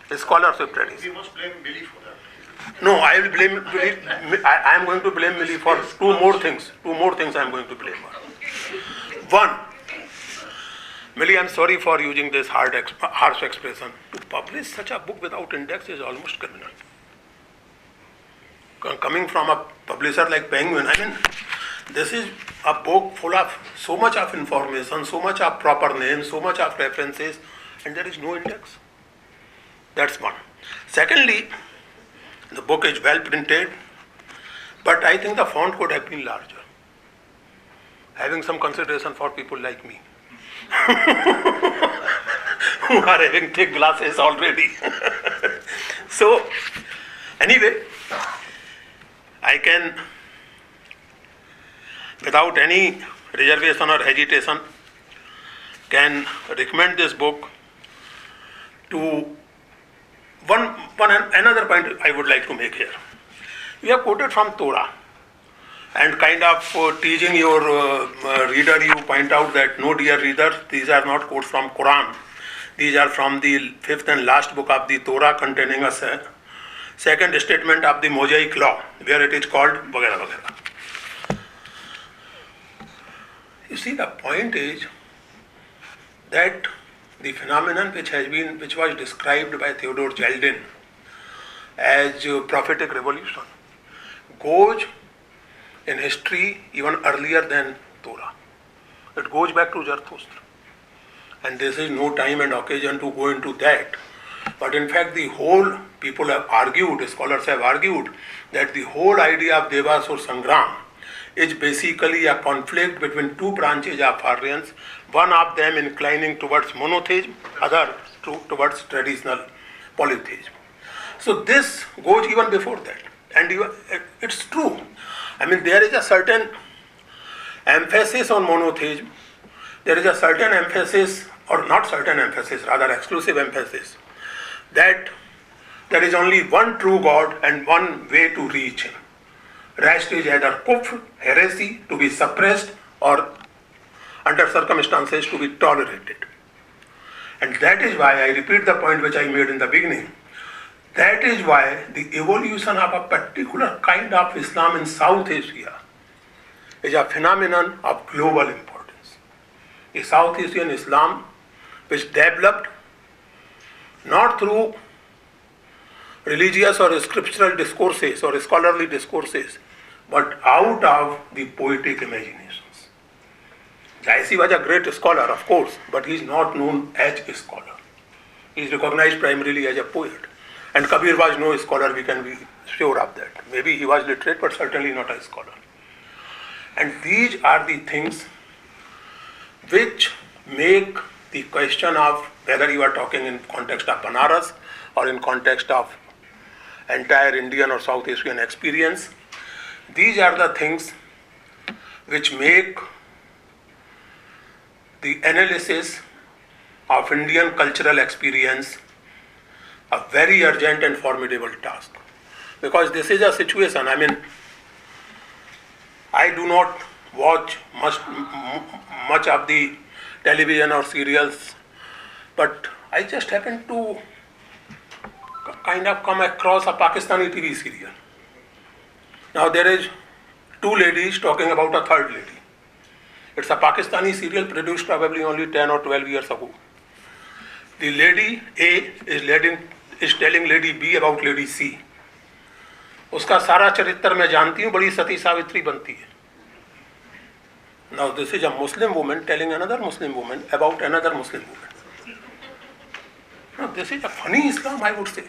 The scholarship tradition. We must blame Milee for that. No, I will blame Milee. I am going to blame Milee for two more things. Two more things I am going to blame her. One, Milee, I am sorry for using this harsh expression. To publish such a book without index is almost criminal. Coming from a publisher like Penguin, I mean, this is a book full of so much of information, so much of proper names, so much of references, and there is no index. That's one. Secondly, the book is well printed, but I think the font could have been larger, having some consideration for people like me, who are having thick glasses already. So, anyway, I can, without any reservation or hesitation, can recommend this book to another point I would like to make here. You have quoted from Torah, and kind of teasing your reader, you point out that no, dear reader, these are not quotes from Quran. These are from the fifth and last book of the Torah, containing a second statement of the Mosaic law, where it is called Vagera Vagera. You see, the point is that the phenomenon which was described by Theodore Jaldin as prophetic revolution goes in history even earlier than Torah. It goes back to Zarathustra. And this is no time and occasion to go into that. But in fact, the whole people have argued, scholars have argued, that the whole idea of Devasur Sangram is basically a conflict between two branches of Aryans, one of them inclining towards monotheism, other towards traditional polytheism. So this goes even before that. And it's true. I mean, there is a certain emphasis on monotheism. There is a certain emphasis, or not certain emphasis, rather exclusive emphasis, that there is only one true God and one way to reach Him. Rest is either kufr, heresy, to be suppressed, or under circumstances to be tolerated. And that is why I repeat the point which I made in the beginning. That is why the evolution of a particular kind of Islam in South Asia is a phenomenon of global importance. A South Asian Islam which developed not through religious or scriptural discourses or scholarly discourses, but out of the poetic imaginations. Jaisi was a great scholar, of course, but he is not known as a scholar. He is recognized primarily as a poet. And Kabir was no scholar, we can be sure of that. Maybe he was literate, but certainly not a scholar. And these are the things which make the question of whether you are talking in context of Banaras or in context of entire Indian or South Asian experience, these are the things which make the analysis of Indian cultural experience a very urgent and formidable task. Because this is a situation, I do not watch much of the television or serials, but I just happened to kind of come across a Pakistani TV serial. Now there is two ladies talking about a third lady. It's a Pakistani serial produced probably only 10 or 12 years ago. The lady A is telling lady B about lady C. उसका सारा चरित्र मैं जानती हूँ, बड़ी सती सावित्री बनती है. Now this is a Muslim woman telling another Muslim woman about another Muslim woman. Now this is a funny Islam, I would say.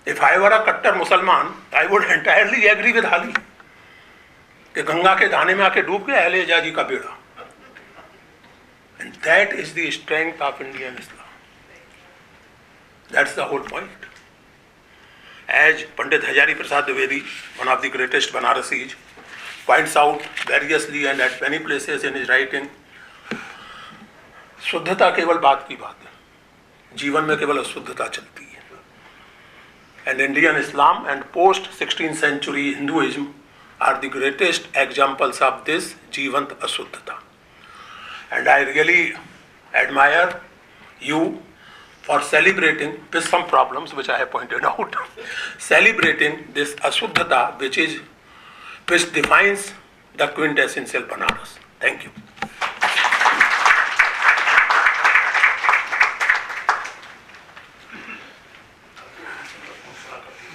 If I were a Kattar Musalman, I would entirely agree with Ali. कि गंगा के दाने में आके डूब गया अहले एजाजी का बेड़ा. And that is the strength of Indian Islam. That's the whole point. As Pandit Hajari Prasad Dwivedi, one of the greatest Banarasis, points out variously and at many places in his writing, शुद्धता केवल बात की बात है, जीवन में केवल अशुद्धता चलती है. And Indian Islam and post 16th century Hinduism are the greatest examples of this जीवंत अशुद्धता. And I really admire you for celebrating, with some problems which I have pointed out, celebrating this ashuddhata which defines the quintessential Banaras. Thank you.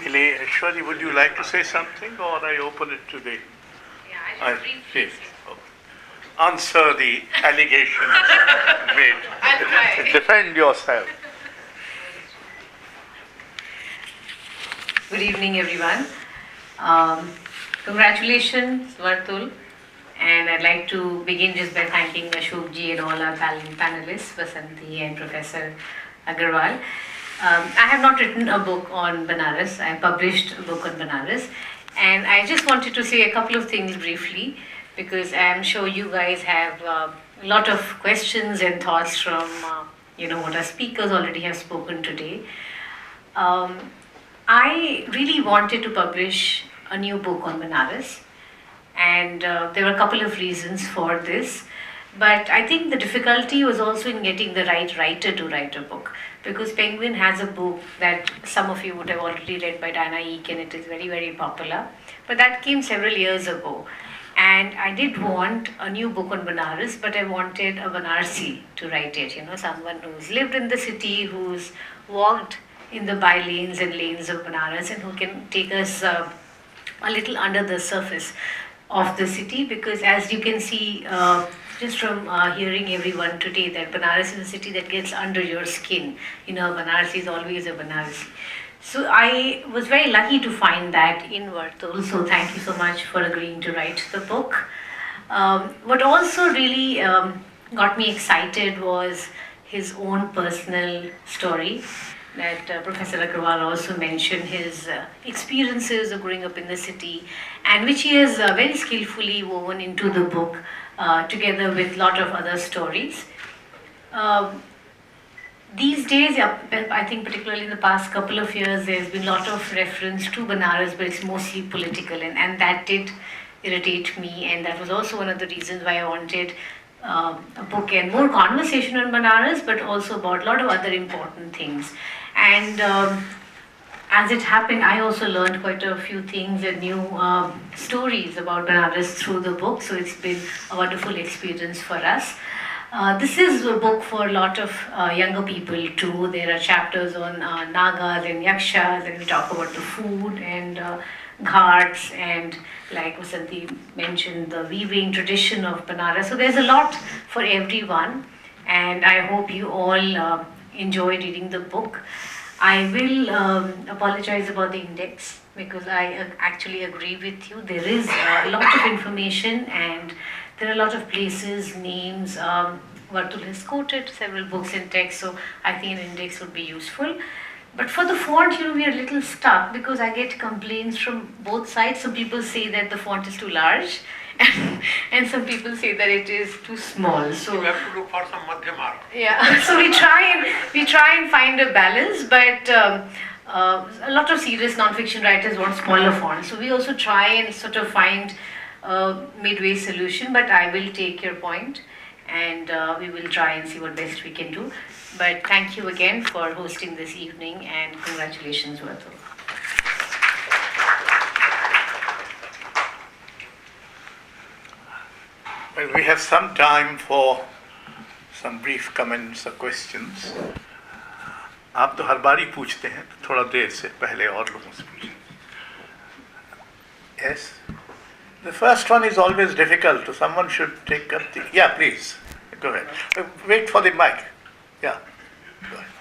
Milee Ashwarya, would you like to say something, or I open it today? Yeah, I should briefly. Answer the allegations made. I'll try. Defend yourself. Good evening, everyone. Congratulations, Vertul. And I'd like to begin just by thanking Ashok ji and all our panelists, Vasanthi and Professor Agrawal. I have not written a book on Banaras. I published a book on Banaras. And I just wanted to say a couple of things briefly, because I'm sure you guys have a lot of questions and thoughts from what our speakers already have spoken today. I really wanted to publish a new book on Banaras, and there were a couple of reasons for this. But I think the difficulty was also in getting the right writer to write a book, because Penguin has a book that some of you would have already read by Diana Eek, and it is very, very popular. But that came several years ago. And I did want a new book on Banaras, but I wanted a Banarsi to write it, someone who's lived in the city, who's walked in the by lanes and lanes of Banaras, and who can take us a little under the surface of the city. Because as you can see, just from hearing everyone today, that Banaras is a city that gets under your skin. Banarasi is always a Banarasi. So I was very lucky to find that in Vertul. So thank you so much for agreeing to write the book. What also really got me excited was his own personal story, that Professor Agrawal also mentioned, his experiences of growing up in the city, and which he has very skillfully woven into the book together with a lot of other stories. these days, yeah, I think particularly in the past couple of years, there's been a lot of reference to Banaras, but it's mostly political, and that did irritate me, and that was also one of the reasons why I wanted a book and more conversation on Banaras, but also about a lot of other important things. And as it happened, I also learned quite a few things and new stories about Banaras through the book, so it's been a wonderful experience for us. This is a book for a lot of younger people too. There are chapters on Nagas and Yakshas, and we talk about the food and ghats, and like Vasanthi mentioned, the weaving tradition of Banaras. So there's a lot for everyone, and I hope you all enjoy reading the book. I will apologize about the index because I actually agree with you. There is a lot of information, and there are a lot of places, names. Vertul has quoted several books in text, so I think an index would be useful. But for the font, we are a little stuck because I get complaints from both sides. Some people say that the font is too large, and some people say that it is too small. So you have to look for some madhya mark. Yeah, so we try and find a balance, but a lot of serious non-fiction writers want smaller fonts. So we also try and sort of find a midway solution. But I will take your point, and we will try and see what best we can do. But thank you again for hosting this evening, and congratulations, Vertul. Well, we have some time for some brief comments or questions. आप तो हर बार ही पूछते हैं, थोड़ा देर से पहले और लोगों से पूछें. Yes. The first one is always difficult. So someone should take up the. Yeah, please. Go ahead. Wait for the mic. Yeah. Go ahead.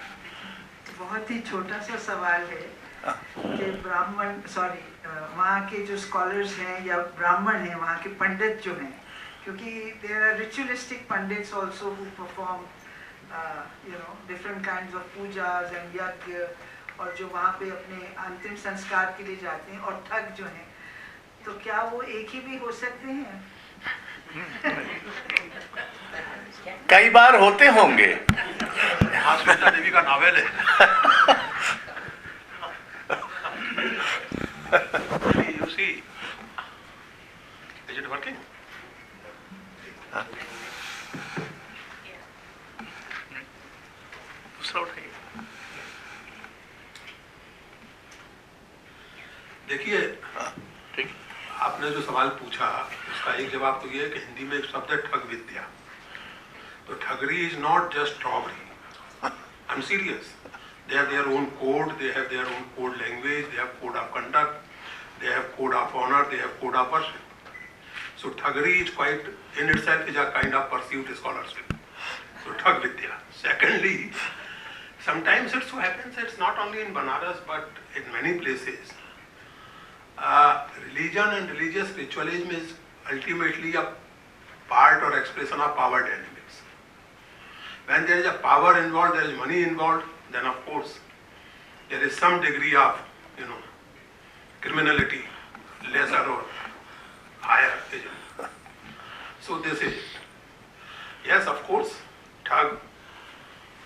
बहुत ही छोटा सा सवाल है कि ब्राह्मण वहाँ के जो स्कॉलर्स हैं या ब्राह्मण हैं, वहाँ के पंडित जो हैं, क्योंकि there are ritualistic pandits also who perform different kinds of pujas and yajna, और जो वहाँ पे अपने अंतिम संस्कार के लिए जाते हैं, और ठग जो हैं, तो क्या वो एक ही भी हो सकते हैं? कई बार होते होंगे. देवी का नावल है. You see, is it working? देखिए, आपने जो सवाल पूछा उसका एक जवाब तो ये है कि हिंदी में एक शब्द है ठग विद्या. तो ठगरी is not just robbery. I'm serious. They have their own code, they have their own code language, they have code of conduct, they have code of honor, they have code of worship. So thuggery is quite in itself is a kind of pursuit scholarship. So thug vidya. Secondly, sometimes it so happens it's not only in Banaras but in many places. Religion and religious ritualism is ultimately a part or expression of power dynamics. When there is a power involved, there is money involved, then of course there is some degree of criminality, lesser or higher. So this is it. Yes, of course, ठग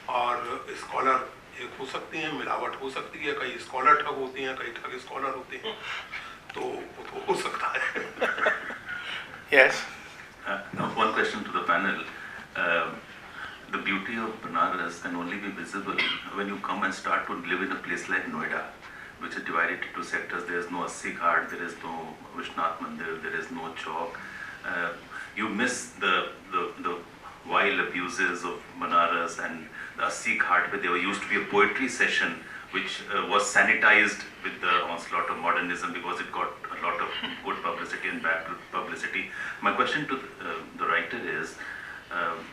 और scholar एक हो सकती हैं, मिलावट हो सकती है, कई स्कॉलर ठग होती हैं, कई ठग स्कॉलर होते हैं, तो वो तो हो सकता है. Yes. Now one question to the panel. The beauty of Banaras can only be visible when you come and start to live in a place like Noida, which is divided into sectors. There is no Assi Ghat, there is no Vishnath Mandir, there is no Chowk. You miss the wild abuses of Banaras and the Assi Ghat, where there used to be a poetry session which was sanitized with the onslaught of modernism because it got a lot of good publicity and bad publicity. My question to the writer is,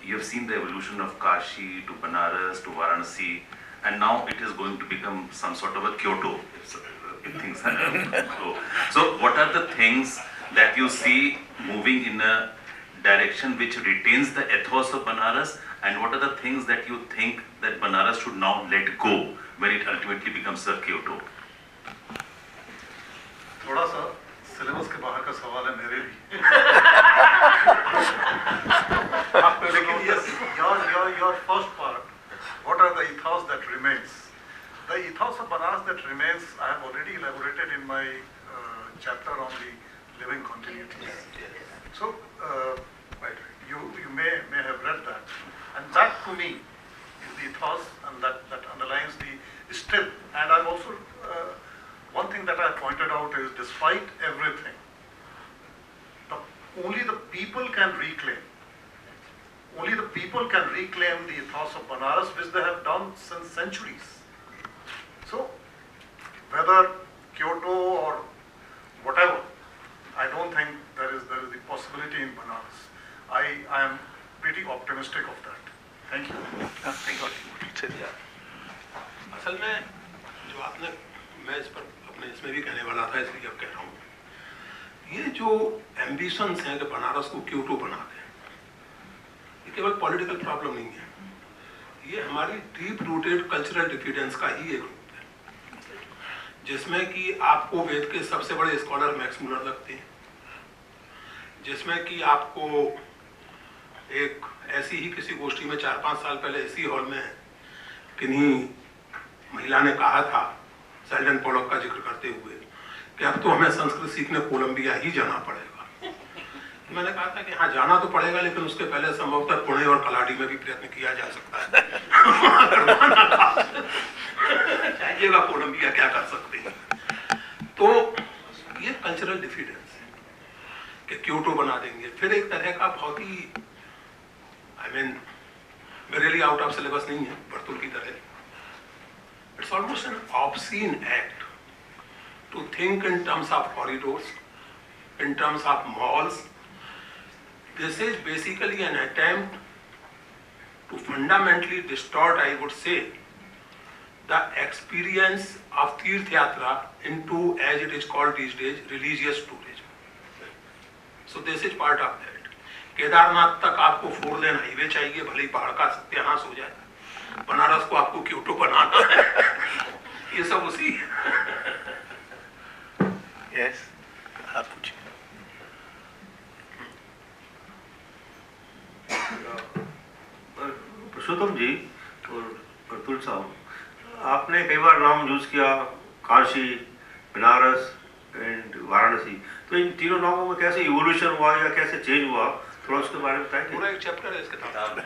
you have seen the evolution of Kashi to Banaras to Varanasi, and now it is going to become some sort of a Kyoto if things go. So what are the things that you see moving in a direction which retains the ethos of Banaras, and what are the things that you think that Banaras should now let go when it ultimately becomes a Kyoto? थोड़ा सा syllabus के बाहर का सवाल है मेरे लिए. लेकिन yes, your first part, what are the ethos that remains? The ethos of Banaras that remains, I have already elaborated in my chapter on the living continuities. So, you may have read that. And that to me is the ethos, and that underlines the still. And I'm also, one thing that I pointed out is, despite everything, only the people can reclaim. Only the people can reclaim the ethos of Banaras, which they have done since centuries. So, whether Kyoto or whatever, I don't think there is the possibility in Banaras. I am pretty optimistic of that. Thank you. असल में जो आपने, मैं इस पर अपने इसमें भी कहने वाला था, इसलिए अब कह रहा हूँ, ये जो एम्बिशंस हैं कि बनारस को क्योटो बना दें, ये केवल पॉलिटिकल प्रॉब्लम नहीं है, ये हमारी डीप रूटेड कल्चरल डिफिडेंस का ही एक रूप है, जिसमें कि आपको वेद के सबसे बड़े स्कॉलर मैक्स मूलर लगते हैं, जिसमें कि आपको एक ऐसी ही किसी गोष्ठी में 4-5 साल पहले इसी हॉल में किन्हीं महिला ने कहा था, सेल्डन पोलॉक का जिक्र करते हुए, कि अब तो हमें संस्कृत सीखने कोलंबिया ही जाना पड़ेगा। मैंने कहा था कि हाँ, जाना तो पड़ेगा, लेकिन उसके पहले संभवतः पुणे और कलाडी में भी प्रयत्न किया जा सकता है। जाइएगा कोलंबिया, क्या कर सकते हैं। तो ये कल्चरल डिफिडेंस है कि क्योटो बना देंगे, फिर एक तरह का बहुत he really out of syllabus नहीं है, वर्तुल की तरह। It's almost an obscene act to think in terms of corridors, in terms of malls. This is basically an attempt to fundamentally distort, I would say, the experience of Tirth Yatra into, as it is called these days, religious tourism. So this is part of that. Kedarnath तक आपको 4 lane highway चाहिए, भले ही पहाड़ का सत्यानाश हो जाए, बनारस को आपको क्योटो बनाना है, ये सब उसी Yes, आप पूछिए। पुरुषोत्तम जी और वर्तुल साहब, आपने कई बार नाम यूज किया, काशी, बनारस एंड वाराणसी, तो इन तीनों नामों में कैसे इवोल्यूशन हुआ या कैसे चेंज हुआ, थोड़ा उसके बारे में बताएंगे? पूरा एक चैप्टर है इस किताब में।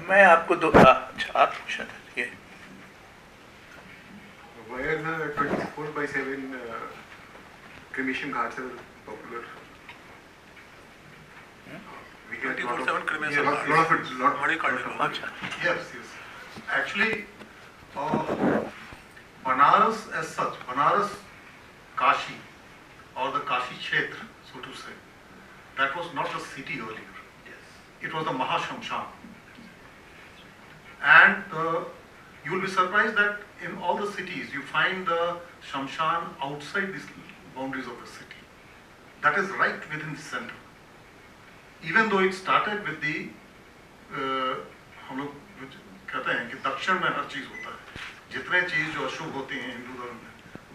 मैं आपको अच्छा आप पूछा था ये। Why are the 24/7 cremation ghats are popular? We get 24/7 cremation lot of it. अच्छा, Yes. Actually, Banaras as such, Banaras, Kashi, or the Kashi Kshetra, so to say, that was not a city earlier. Yes. It was the Mahashamshan. And you will be surprised that in all the cities you find the Shamshan outside the boundaries of the city. That is right within the center. Even though it started with the, हम लोग कहते हैं कि दक्षिण में हर चीज होता है, जितने चीज जो अशुभ होती हैं हिंदू धर्म में,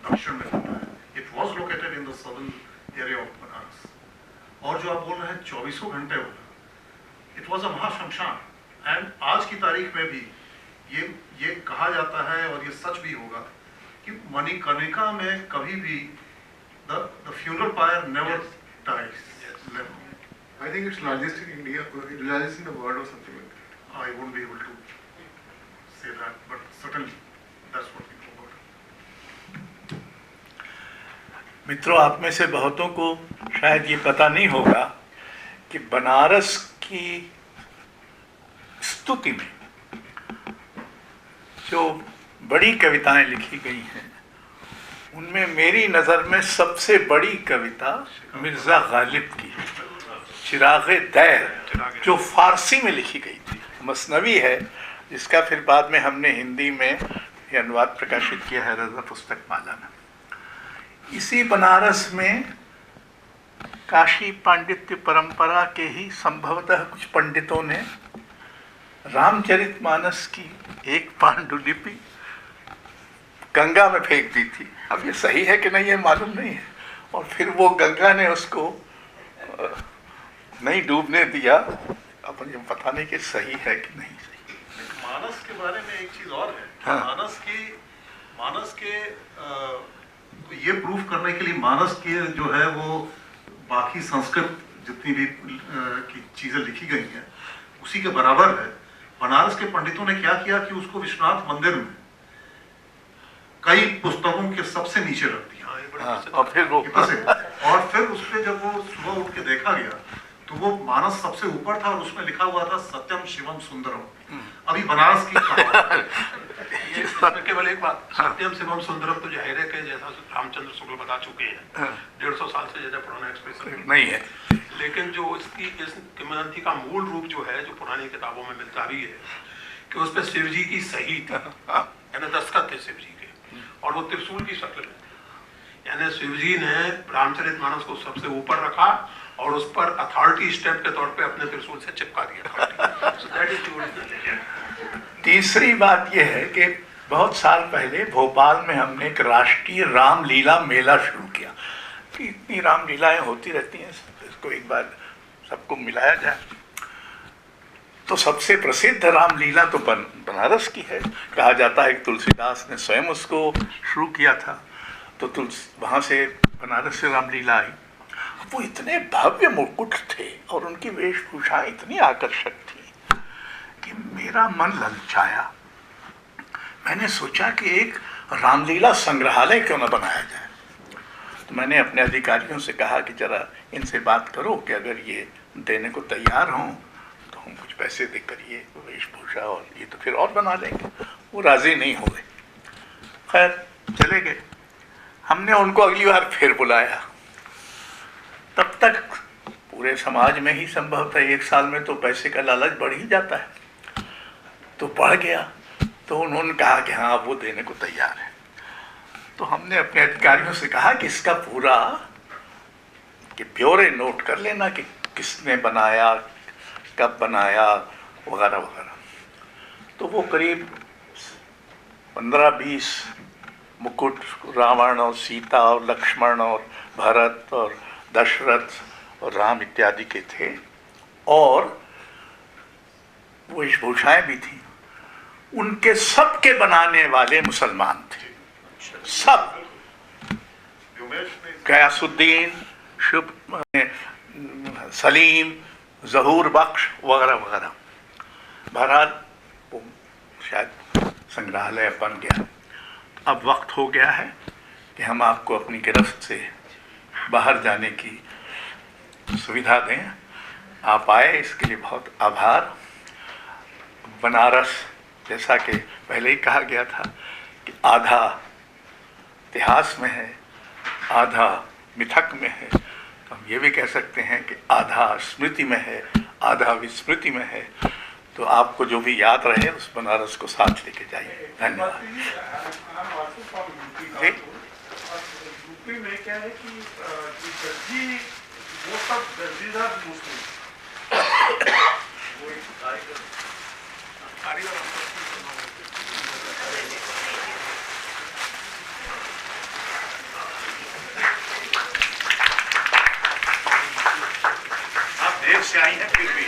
दक्षिण में होता है. It was located in the southern area of Banaras. और जो आप बोल रहे हैं 24 घंटे होगा, it was a महाशमशान. And आज की तारीख में भी ये कहा जाता है और ये सच भी होगा कि मणिकर्णिका में कभी भी the funeral pyre never dies. Never. I think it's largest in India, largest in the world or something like that. I won't be able to say that, but certainly that's what we know about it. मित्रों, आप में से बहुतों को शायद ये पता नहीं होगा कि बनारस की स्तुति में जो बड़ी कविताएं लिखी गई हैं, उनमें मेरी नज़र में सबसे बड़ी कविता मिर्ज़ा गालिब की है, चिरागे दैर, जो फारसी में लिखी गई थी। मसनवी है, जिसका फिर बाद में हमने हिंदी में ये अनुवाद प्रकाशित किया है रज़ा पुस्तक माला में। इसी बनारस में काशी पांडित्य परंपरा के ही संभवतः कुछ पंडितों ने रामचरितमानस की एक पांडुलिपि गंगा में फेंक दी थी। अब ये सही है कि नहीं ये मालूम नहीं है, और फिर वो गंगा ने उसको नहीं डूबने दिया, अब मुझे पता नहीं कि सही है कि नहीं सही। मानस के बारे में एक चीज और है। हाँ। मानस के ये प्रूफ करने के लिए मानस के जो है वो बाकी संस्कृत जितनी भी की चीजें लिखी गई हैं उसी के बराबर है। बनारस के पंडितों ने क्या किया कि उसको विश्वनाथ मंदिर में कई पुस्तकों के सबसे नीचे रख दिया। हाँ, और फिर वो और फिर उस पे जब वो सुबह उठ के देखा गया तो वो मानस सबसे ऊपर था और उसमें लिखा हुआ था सत्यम शिवम सुंदरम। अभी बनारस की केवल एक बात, सत्यम शिवम सुंदरम तो जाहिर है कि जैसा रामचंद्र शुक्ल बता चुके हैं 150 साल से ज्यादा पुराना एक्सप्रेशन नहीं है। लेकिन जो इसकी इस किंवदंती का मूल रूप जो है, जो पुरानी किताबों में मिलता भी है कि उस पर शिव जी की सही थी, यानी दस्तखत थे शिव जी के, और वो त्रिशूल की शक्ल में, यानी शिव जी ने रामचरितमानस को सबसे ऊपर रखा और उस पर अथॉरिटी स्टेप के तौर पे अपने त्रिशूल से चिपका दिया। So that is the original legend. तीसरी बात यह है कि बहुत साल पहले भोपाल में हमने एक राष्ट्रीय रामलीला मेला शुरू किया कि इतनी रामलीलाएं होती रहती हैं, इसको एक बार सबको मिलाया जाए। तो सबसे प्रसिद्ध रामलीला तो बनारस की है। कहा जाता है कि तुलसीदास ने स्वयं उसको शुरू किया था, तो वहाँ से बनारस से रामलीला आई। वो इतने भव्य मुकुट थे और उनकी वेशभूषाएं इतनी आकर्षक थी कि मेरा मन ललचाया। मैंने सोचा कि एक रामलीला संग्रहालय क्यों न बनाया जाए। तो मैंने अपने अधिकारियों से कहा कि जरा इनसे बात करो कि अगर ये देने को तैयार हों तो हम कुछ पैसे देकर ये वेशभूषा और ये तो फिर और बना लेंगे। वो राजी नहीं हो गए, खैर चले गए। हमने उनको अगली बार फिर बुलाया। तब तक पूरे समाज में ही संभवतः एक साल में तो पैसे का लालच बढ़ ही जाता है, तो बढ़ गया। तो उन्होंने कहा कि हाँ वो देने को तैयार है। तो हमने अपने अधिकारियों से कहा कि इसका पूरा कि ब्यौरे नोट कर लेना कि किसने बनाया, कब बनाया, वगैरह वगैरह। तो वो करीब 15-20 मुकुट रावण और सीता और लक्ष्मण और भरत और दशरथ और राम इत्यादि के थे, और वेशभूषाएं भी थी। उनके सब के बनाने वाले मुसलमान थे, सब। गयासुद्दीन, सलीम, जहूर बख्श वगैरह वगैरह। बहरहाल वो शायद संग्रहालय बन गया। अब वक्त हो गया है कि हम आपको अपनी गिरफ्त से बाहर जाने की सुविधा दें। आप आए, इसके लिए बहुत आभार। बनारस, जैसा कि पहले ही कहा गया था कि आधा इतिहास में है, आधा मिथक में है। तो हम ये भी कह सकते हैं कि आधा स्मृति में है, आधा विस्मृति में है। तो आपको जो भी याद रहे उस बनारस को साथ लेके जाइए। धन्यवाद। यूपी में क्या है कि दर्जी, वो सब दर्जीदार मुस्लिम, वो एक आप देर से आई हैं फिर भी